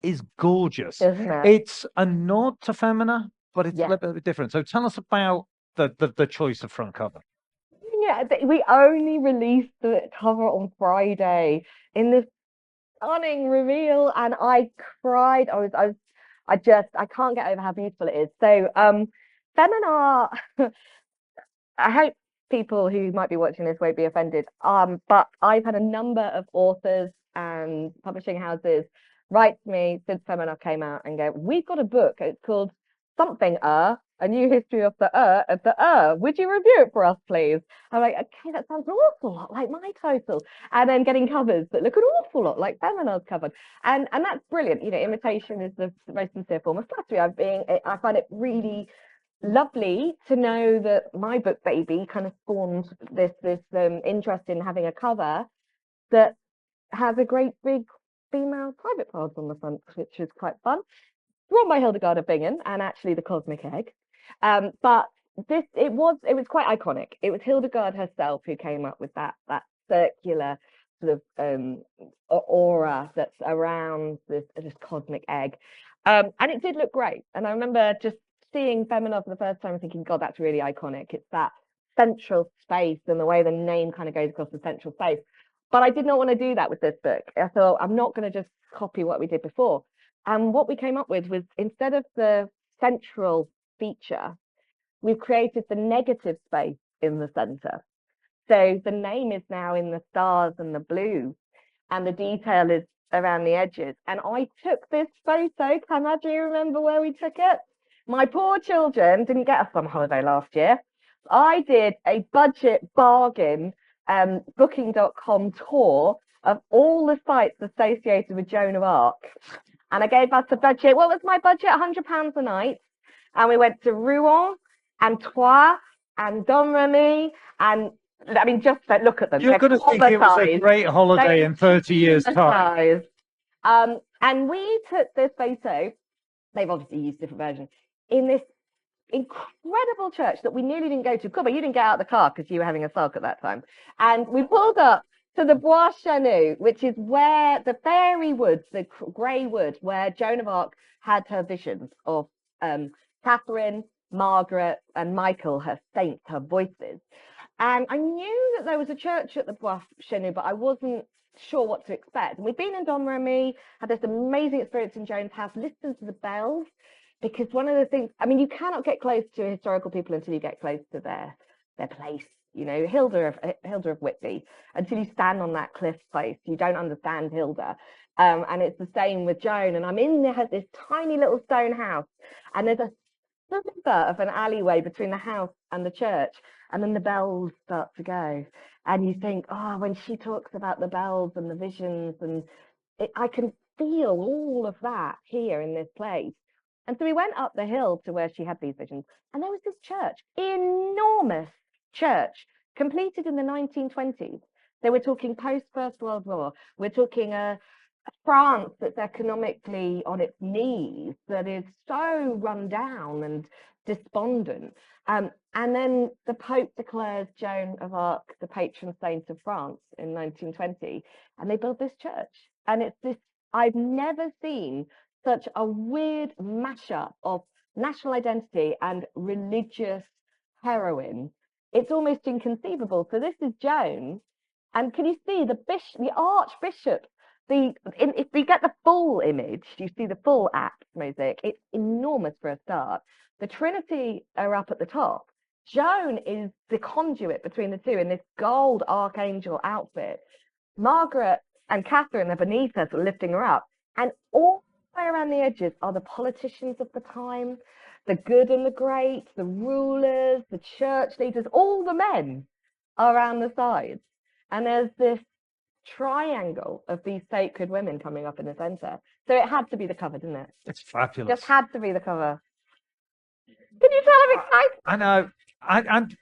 is gorgeous. Isn't it? It's a nod to Femina, but it's a little bit different. So tell us about the choice of front cover. Yeah, we only released the cover on Friday in this stunning reveal, and I cried. I can't get over how beautiful it is. So Femina, I hope people who might be watching this won't be offended. But I've had a number of authors and publishing houses write to me since Femina came out and go, we've got a book. It's called something A New History of the Would you review it for us, please? I'm like, okay, that sounds an awful lot like my title. And then getting covers that look an awful lot like Femina's cover. And that's brilliant. You know, imitation is the most sincere form of flattery. I find it really lovely to know that my book baby kind of spawned this interest in having a cover that has a great big female private parts on the front, which is quite fun. Drawn by Hildegard of Bingen and actually the Cosmic Egg. But it was quite iconic. It was Hildegard herself who came up with that circular sort of aura that's around this cosmic egg. And it did look great. And I remember just seeing Femina for the first time and thinking, God, that's really iconic. It's that central space and the way the name kind of goes across the central space. But I did not want to do that with this book. I thought, I'm not going to just copy what we did before. And what we came up with was, instead of the central feature, we've created the negative space in the center. So the name is now in the stars and the blue, and the detail is around the edges. And I took this photo. Can you remember where we took it? My poor children didn't get a summer holiday last year. I did a budget bargain booking.com tour of all the sites associated with Joan of Arc. And I gave us a budget. What was my budget? £100 a night. And we went to Rouen and Troyes and Domremy. And I mean, just look at them. You're going to think it was a great holiday in 30 years' time. And we took this photo. They've obviously used different versions in this incredible church that we nearly didn't go to. But you didn't get out of the car because you were having a sulk at that time. And we pulled up to the Bois Chanou, which is where the fairy woods, the grey wood, where Joan of Arc had her visions of Catherine, Margaret, and Michael, her saints, her voices. And I knew that there was a church at the Bois Chanou, but I wasn't sure what to expect. And we'd been in Domremy, had this amazing experience in Joan's house, listened to the bells, because one of the things, I mean, you cannot get close to historical people until you get close to their place. You know, Hilda of Whitby, until you stand on that cliff face, you don't understand Hilda. And it's the same with Joan. And I'm in there, this tiny little stone house, and there's a sliver of an alleyway between the house and the church. And then the bells start to go. And you think, oh, when she talks about the bells and the visions, and I can feel all of that here in this place. And so we went up the hill to where she had these visions. And there was this church, enormous church, completed in the 1920s. So we're talking post-First World War. We're talking a France that's economically on its knees, that is so run down and despondent. And then the Pope declares Joan of Arc the patron saint of France in 1920, and they build this church. And it's this, I've never seen such a weird mashup of national identity and religious heroine. It's almost inconceivable. So this is Joan, and can you see the archbishop? If we get the full image, you see the full act mosaic. It's enormous for a start. The Trinity are up at the top. Joan is the conduit between the two in this gold archangel outfit. Margaret and Catherine are beneath her, sort of lifting her up, and all the way around the edges are the politicians of the time. The good and the great, the rulers, the church leaders, all the men are around the sides. And there's this triangle of these sacred women coming up in the center. So it had to be the cover, didn't it? It's fabulous. Just had to be the cover. Can you tell I'm excited? I know.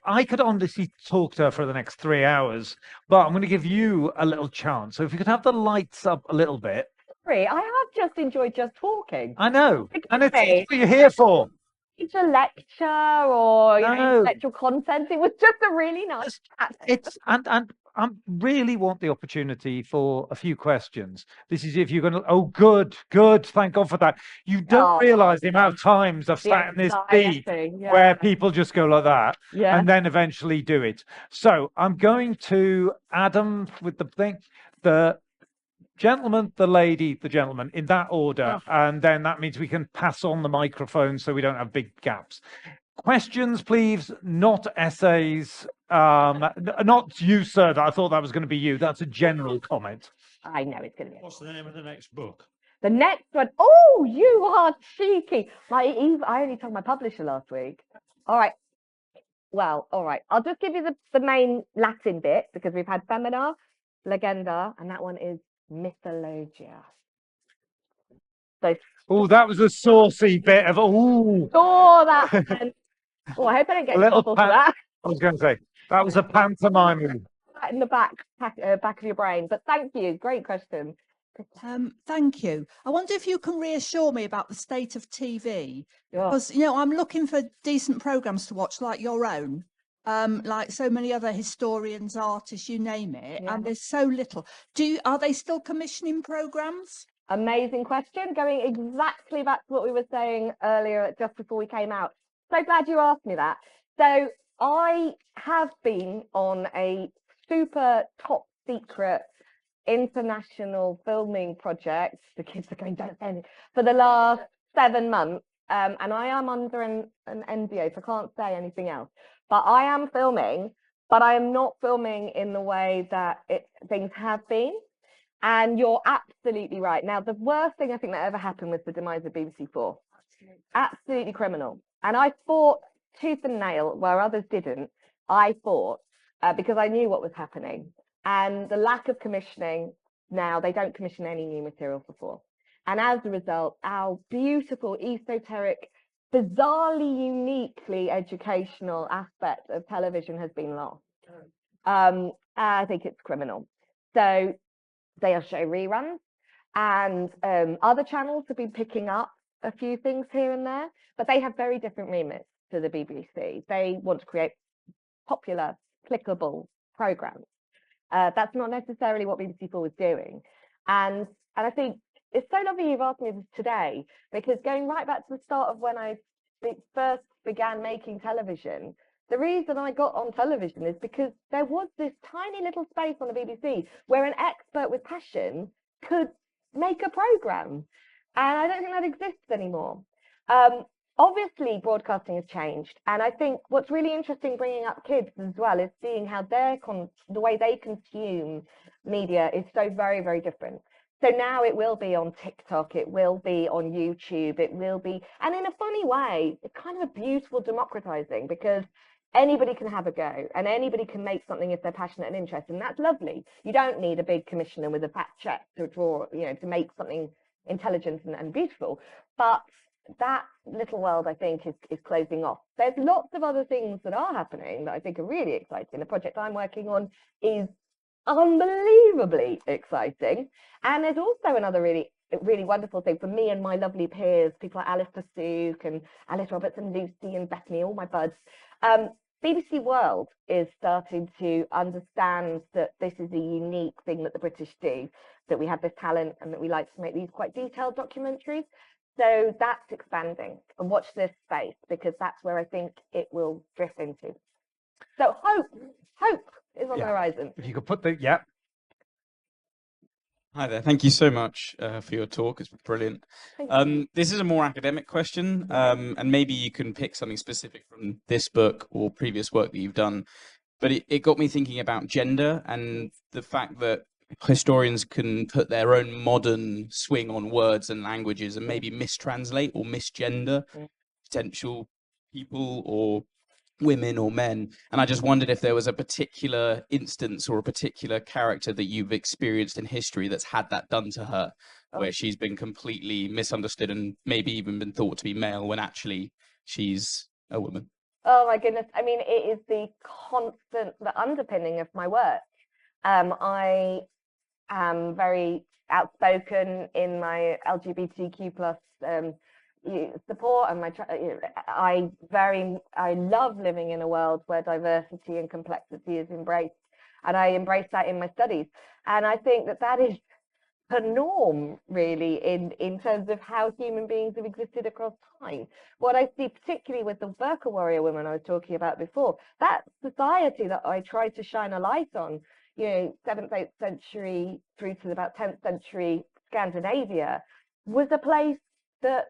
I could honestly talk to her for the next 3 hours, but I'm going to give you a little chance. So if you could have the lights up a little bit. I have just enjoyed just talking. I know. And it's what you're here for. It's a lecture or intellectual content. It was just a really nice chat. And I really want the opportunity for a few questions. This is if you're going to, oh, good, thank God for that. You don't realise the amount of times I've sat in this seat where people just go like that and then eventually do it. So I'm going to Adam with the thing, the gentleman, the lady, the gentleman, in that order. And then that means we can pass on the microphone so we don't have big gaps. Questions, please, not essays. Not you, sir. I thought that was going to be you. That's a general comment. I know it's going to be. What's the name of the next book? The next one. Oh, you are cheeky. I only told my publisher last week. All right. Well, all right. I'll just give you the main Latin bit because we've had Femina, Legenda, and that one is Mythologia. So Oh, that was a saucy bit of, oh. saw that. Oh, I hope I don't get A in little trouble for that. I was going to say, that was a pantomime. That in the back of your brain. But thank you. Great question. Thank you. I wonder if you can reassure me about the state of TV, Yeah. because you know I'm looking for decent programs to watch, like your own, like so many other historians, artists, you name it, Yeah. and there's so little. Are they still commissioning programs? Amazing question. Going exactly back to what we were saying earlier, just before we came out. So glad you asked me that. So I have been on a super top secret international filming project. The kids are going, don't say anything, for the last 7 months. And I am under an NDA, so I can't say anything else. But I am filming, but I am not filming in the way that things have been. And you're absolutely right. Now, the worst thing I think that ever happened was the demise of BBC4. Absolutely criminal. And I fought tooth and nail where others didn't. I fought because I knew what was happening. And the lack of commissioning, now they don't commission any new material for 4. And as a result, our beautiful, esoteric, bizarrely, uniquely educational aspect of television has been lost. I think it's criminal. So they'll show reruns, and other channels have been picking up a few things here and there, but they have very different remits to the BBC. They want to create popular, clickable programs. That's not necessarily what BBC4 was doing. And I think it's so lovely you've asked me this today, because going right back to the start of when I first began making television, the reason I got on television is because there was this tiny little space on the BBC where an expert with passion could make a program. And I don't think that exists anymore. Obviously, broadcasting has changed. And I think what's really interesting bringing up kids as well is seeing how the way they consume media is so very, very different. So now it will be on TikTok, it will be on YouTube, it will be, and in a funny way, it's kind of a beautiful democratizing, because anybody can have a go and anybody can make something if they're passionate and interested, and that's lovely. You don't need a big commissioner with a fat check to draw, to make something intelligent and beautiful. But that little world, I think, is closing off. There's lots of other things that are happening that I think are really exciting. The project I'm working on is unbelievably exciting. And there's also another really wonderful thing for me and my lovely peers, people like Alistair Sooke and Alice Roberts and Lucy and Bethany, all my buds. BBC World is starting to understand that this is a unique thing that the British do, that we have this talent and that we like to make these quite detailed documentaries. So that's expanding, and watch this space, because that's where I think it will drift into. So hope is on the horizon. If you could put the, Hi there. Thank you so much for your talk. It's brilliant. This is a more academic question, and maybe you can pick something specific from this book or previous work that you've done. But it got me thinking about gender and the fact that historians can put their own modern swing on words and languages and maybe mistranslate or misgender potential people or women or men. And I just wondered if there was a particular instance or a particular character that you've experienced in history that's had that done to her, where she's been completely misunderstood and maybe even been thought to be male when actually she's a woman. Oh my goodness. I mean, it is the underpinning of my work. I am very outspoken in my LGBTQ plus support, and I love living in a world where diversity and complexity is embraced, and I embrace that in my studies. And I think that is the norm, really, in terms of how human beings have existed across time. What I see particularly with the Burqa warrior women I was talking about before, that society that I try to shine a light on, 7th, 8th century through to about 10th century Scandinavia, was a place that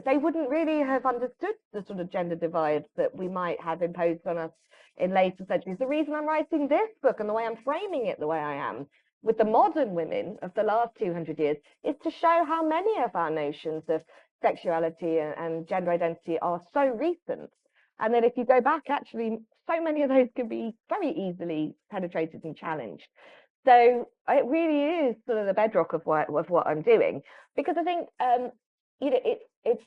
they wouldn't really have understood the sort of gender divide that we might have imposed on us in later centuries. The reason I'm writing this book and the way I'm framing it the way I am with the modern women of the last 200 years is to show how many of our notions of sexuality and gender identity are so recent. And that if you go back, actually, so many of those can be very easily penetrated and challenged. So it really is sort of the bedrock of what I'm doing, because I think it's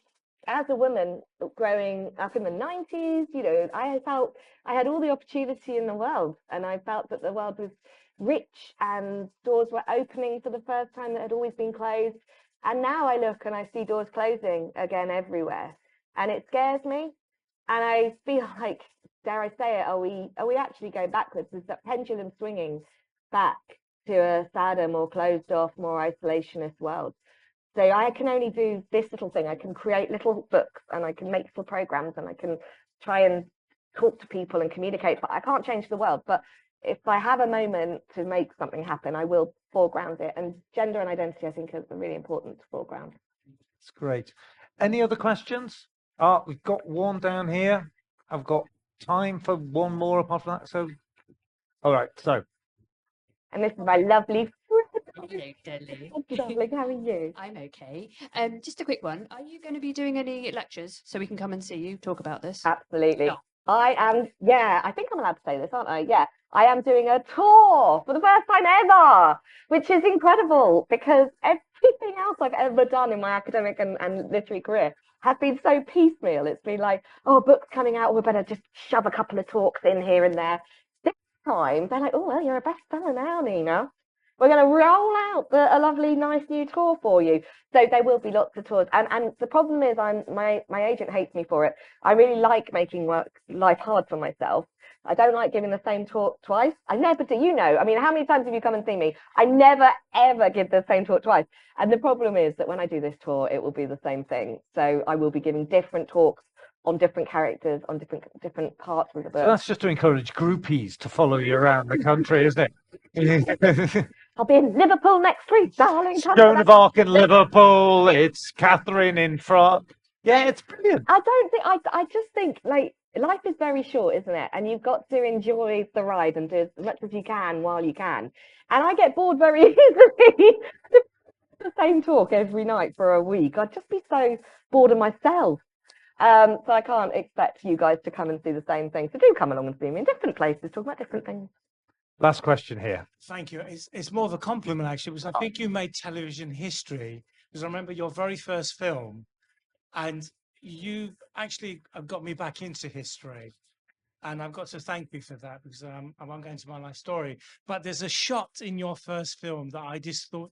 as a woman growing up in the 90s, I felt I had all the opportunity in the world, and I felt that the world was rich and doors were opening for the first time that had always been closed. And now I look and I see doors closing again everywhere, and it scares me. And I feel like, dare I say it, are we actually going backwards? Is that pendulum swinging back to a sadder, more closed off, more isolationist world? So I can only do this little thing. I can create little books and I can make little programs and I can try and talk to people and communicate, but I can't change the world. But if I have a moment to make something happen, I will foreground it. And gender and identity, I think, is really important to foreground. That's great. Any other questions? We've got one down here. I've got time for one more apart from that. So, all right. So, and this is my lovely Hello, Dudley. darling. How are you? I'm okay. Just a quick one. Are you going to be doing any lectures so we can come and see you talk about this? Absolutely. Yeah. I am. Yeah, I think I'm allowed to say this, aren't I? Yeah, I am doing a tour for the first time ever, which is incredible because everything else I've ever done in my academic and literary career has been so piecemeal. It's been like, oh, books coming out, we better just shove a couple of talks in here and there. This time, they're like, oh, well, you're a bestseller now, Nina. We're going to roll out a lovely, nice new tour for you. So there will be lots of tours. And the problem is my agent hates me for it. I really like making life hard for myself. I don't like giving the same talk twice. I never do. I mean, how many times have you come and seen me? I never, ever give the same talk twice. And the problem is that when I do this tour, it will be the same thing. So I will be giving different talks on different characters, on different parts of the book. so that's just to encourage groupies to follow you around the country, isn't it? I'll be in Liverpool next week, darling. Joan of Arc in Liverpool. It's Catherine in France. Yeah, it's brilliant. I just think like life is very short, isn't it? And you've got to enjoy the ride and do as much as you can while you can. And I get bored very easily. The same talk every night for a week. I'd just be so bored of myself. So I can't expect you guys to come and see the same thing. So do come along and see me in different places, talk about different things. Last question here. Thank you. It's more of a compliment, actually, because I think you made television history. Because I remember your very first film, and you actually have got me back into history. And I've got to thank you for that, because I won't go into my life story. But there's a shot in your first film that I just thought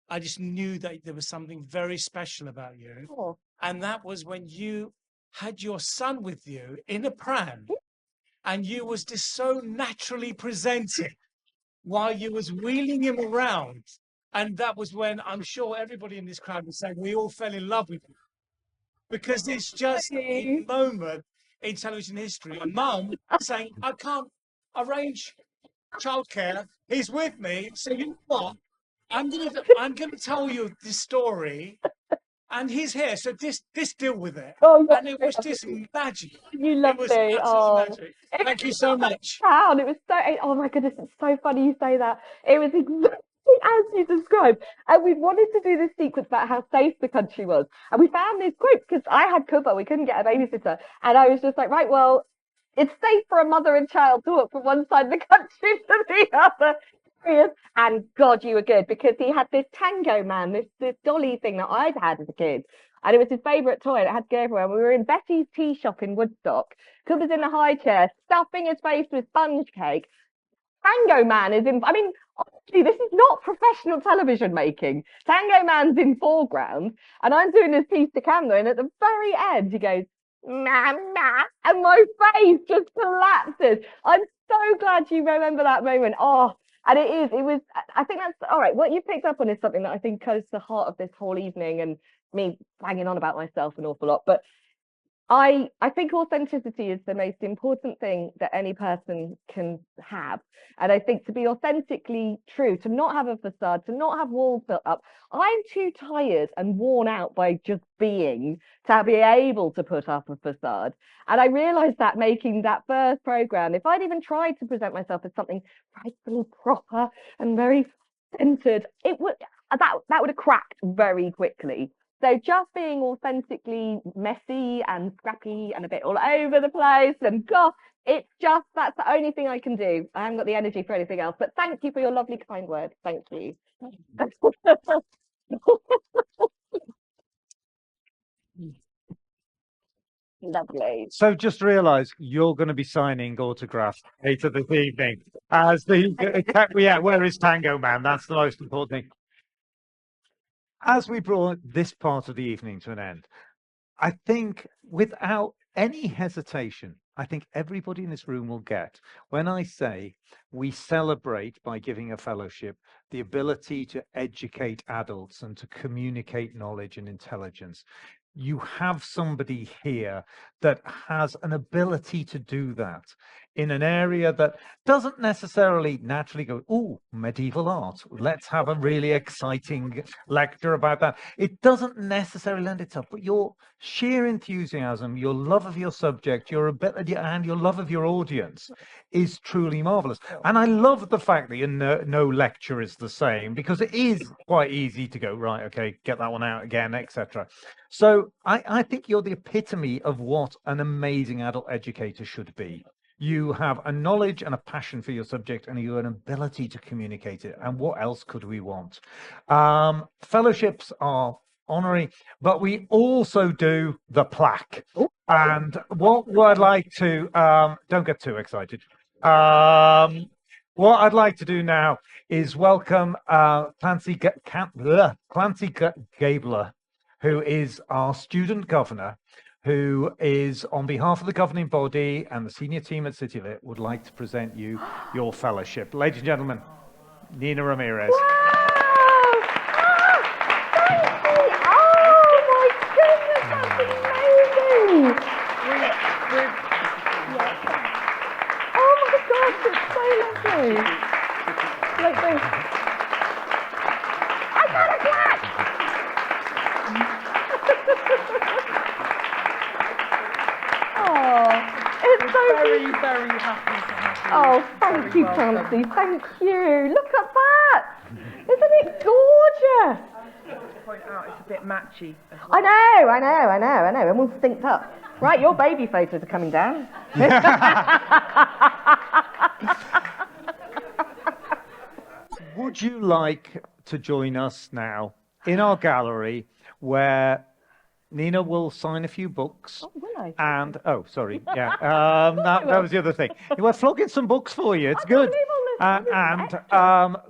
I just knew that there was something very special about you. Oh. And that was when you had your son with you in a pram. And you was just so naturally presented while you was wheeling him around. And that was when I'm sure everybody in this crowd was saying we all fell in love with you. Because it's just a moment in television history. A mum saying, I can't arrange childcare. He's with me. So you know what? I'm gonna tell you this story. And he's here, so this deal with it. Oh, yeah. And it was just magic. You loved it. Was me. magic. Thank you so much. Proud. It was so. Oh my goodness, it's so funny you say that. It was exactly as you described. And we wanted to do this sequence about how safe the country was, and we found this group because I had Cooper. We couldn't get a babysitter, and I was just like, right, well, it's safe for a mother and child to walk from one side of the country to the other. And God, you were good, because he had this Tango Man, this dolly thing that I'd had as a kid, and it was his favourite toy. And it had to go everywhere. We were in Betty's tea shop in Woodstock. Cooper's in the high chair, stuffing his face with sponge cake. Tango Man is in. I mean, honestly, this is not professional television making. Tango Man's in foreground, and I'm doing this piece to camera, and at the very end, he goes, "Mama," and my face just collapses. I'm so glad you remember that moment. Oh. And it was, I think that's, all right, what you picked up on is something that I think goes to the heart of this whole evening and me banging on about myself an awful lot. But I think authenticity is the most important thing that any person can have. And I think to be authentically true, to not have a facade, to not have walls built up. I'm too tired and worn out by just being to be able to put up a facade. And I realized that making that first program, if I'd even tried to present myself as something rightfully proper and very centered, it would that would have cracked very quickly. So just being authentically messy and scrappy and a bit all over the place, and gosh, that's the only thing I can do. I haven't got the energy for anything else. But thank you for your lovely, kind words. Thank you. Lovely. So just realise you're going to be signing autographs later this evening. As where is Tango Man? That's the most important thing. As we brought this part of the evening to an end, I think without any hesitation, I think everybody in this room will get when I say we celebrate by giving a fellowship the ability to educate adults and to communicate knowledge and intelligence. You have somebody here that has an ability to do that in an area that doesn't necessarily naturally go, oh, medieval art, let's have a really exciting lecture about that. It doesn't necessarily lend itself, but your sheer enthusiasm, your love of your subject, your ability and your love of your audience is truly marvelous. And I love the fact that no lecture is the same, because it is quite easy to go, right, okay, get that one out again, etc. So I think you're the epitome of what an amazing adult educator should be. You have a knowledge and a passion for your subject, and you have an ability to communicate it. And what else could we want? Fellowships are honorary, but we also do the plaque. And what I'd like to, don't get too excited. What I'd like to do now is welcome Clancy Gabler, who is our student governor, who is on behalf of the governing body and the senior team at City Lit would like to present you your fellowship. Ladies and gentlemen, Nina Ramirez. Wow! Thank you! Oh my goodness, that's amazing! Oh my gosh, it's so lovely. Like this. I got a plaque! It's so very, very happy to have you. Oh, thank you, Clancy. Thank you. Look at that. Isn't it gorgeous? To point out, it's a bit matchy. As well. I know. I'm all synced up. Right, your baby photos are coming down. Would you like to join us now in our gallery where Nina will sign a few books? Oh, will I? And, oh, sorry. Yeah, that was the other thing. We're flogging some books for you. It's good.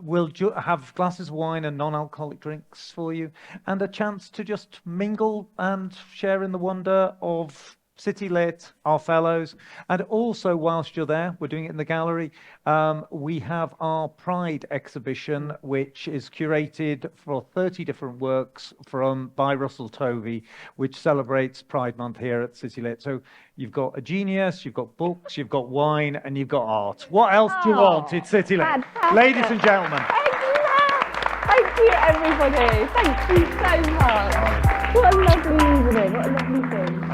We'll have glasses of wine and non-alcoholic drinks for you, and a chance to just mingle and share in the wonder of City Lit, our fellows. And also, whilst you're there, we're doing it in the gallery, we have our Pride exhibition, which is curated for 30 different works by Russell Tovey, which celebrates Pride Month here at City Lit. So you've got a genius, you've got books, you've got wine, and you've got art. What else do you want? It's City Lit. Fantastic. Ladies and gentlemen. Thank you, everybody. Thank you so much. What a lovely evening. What a lovely thing.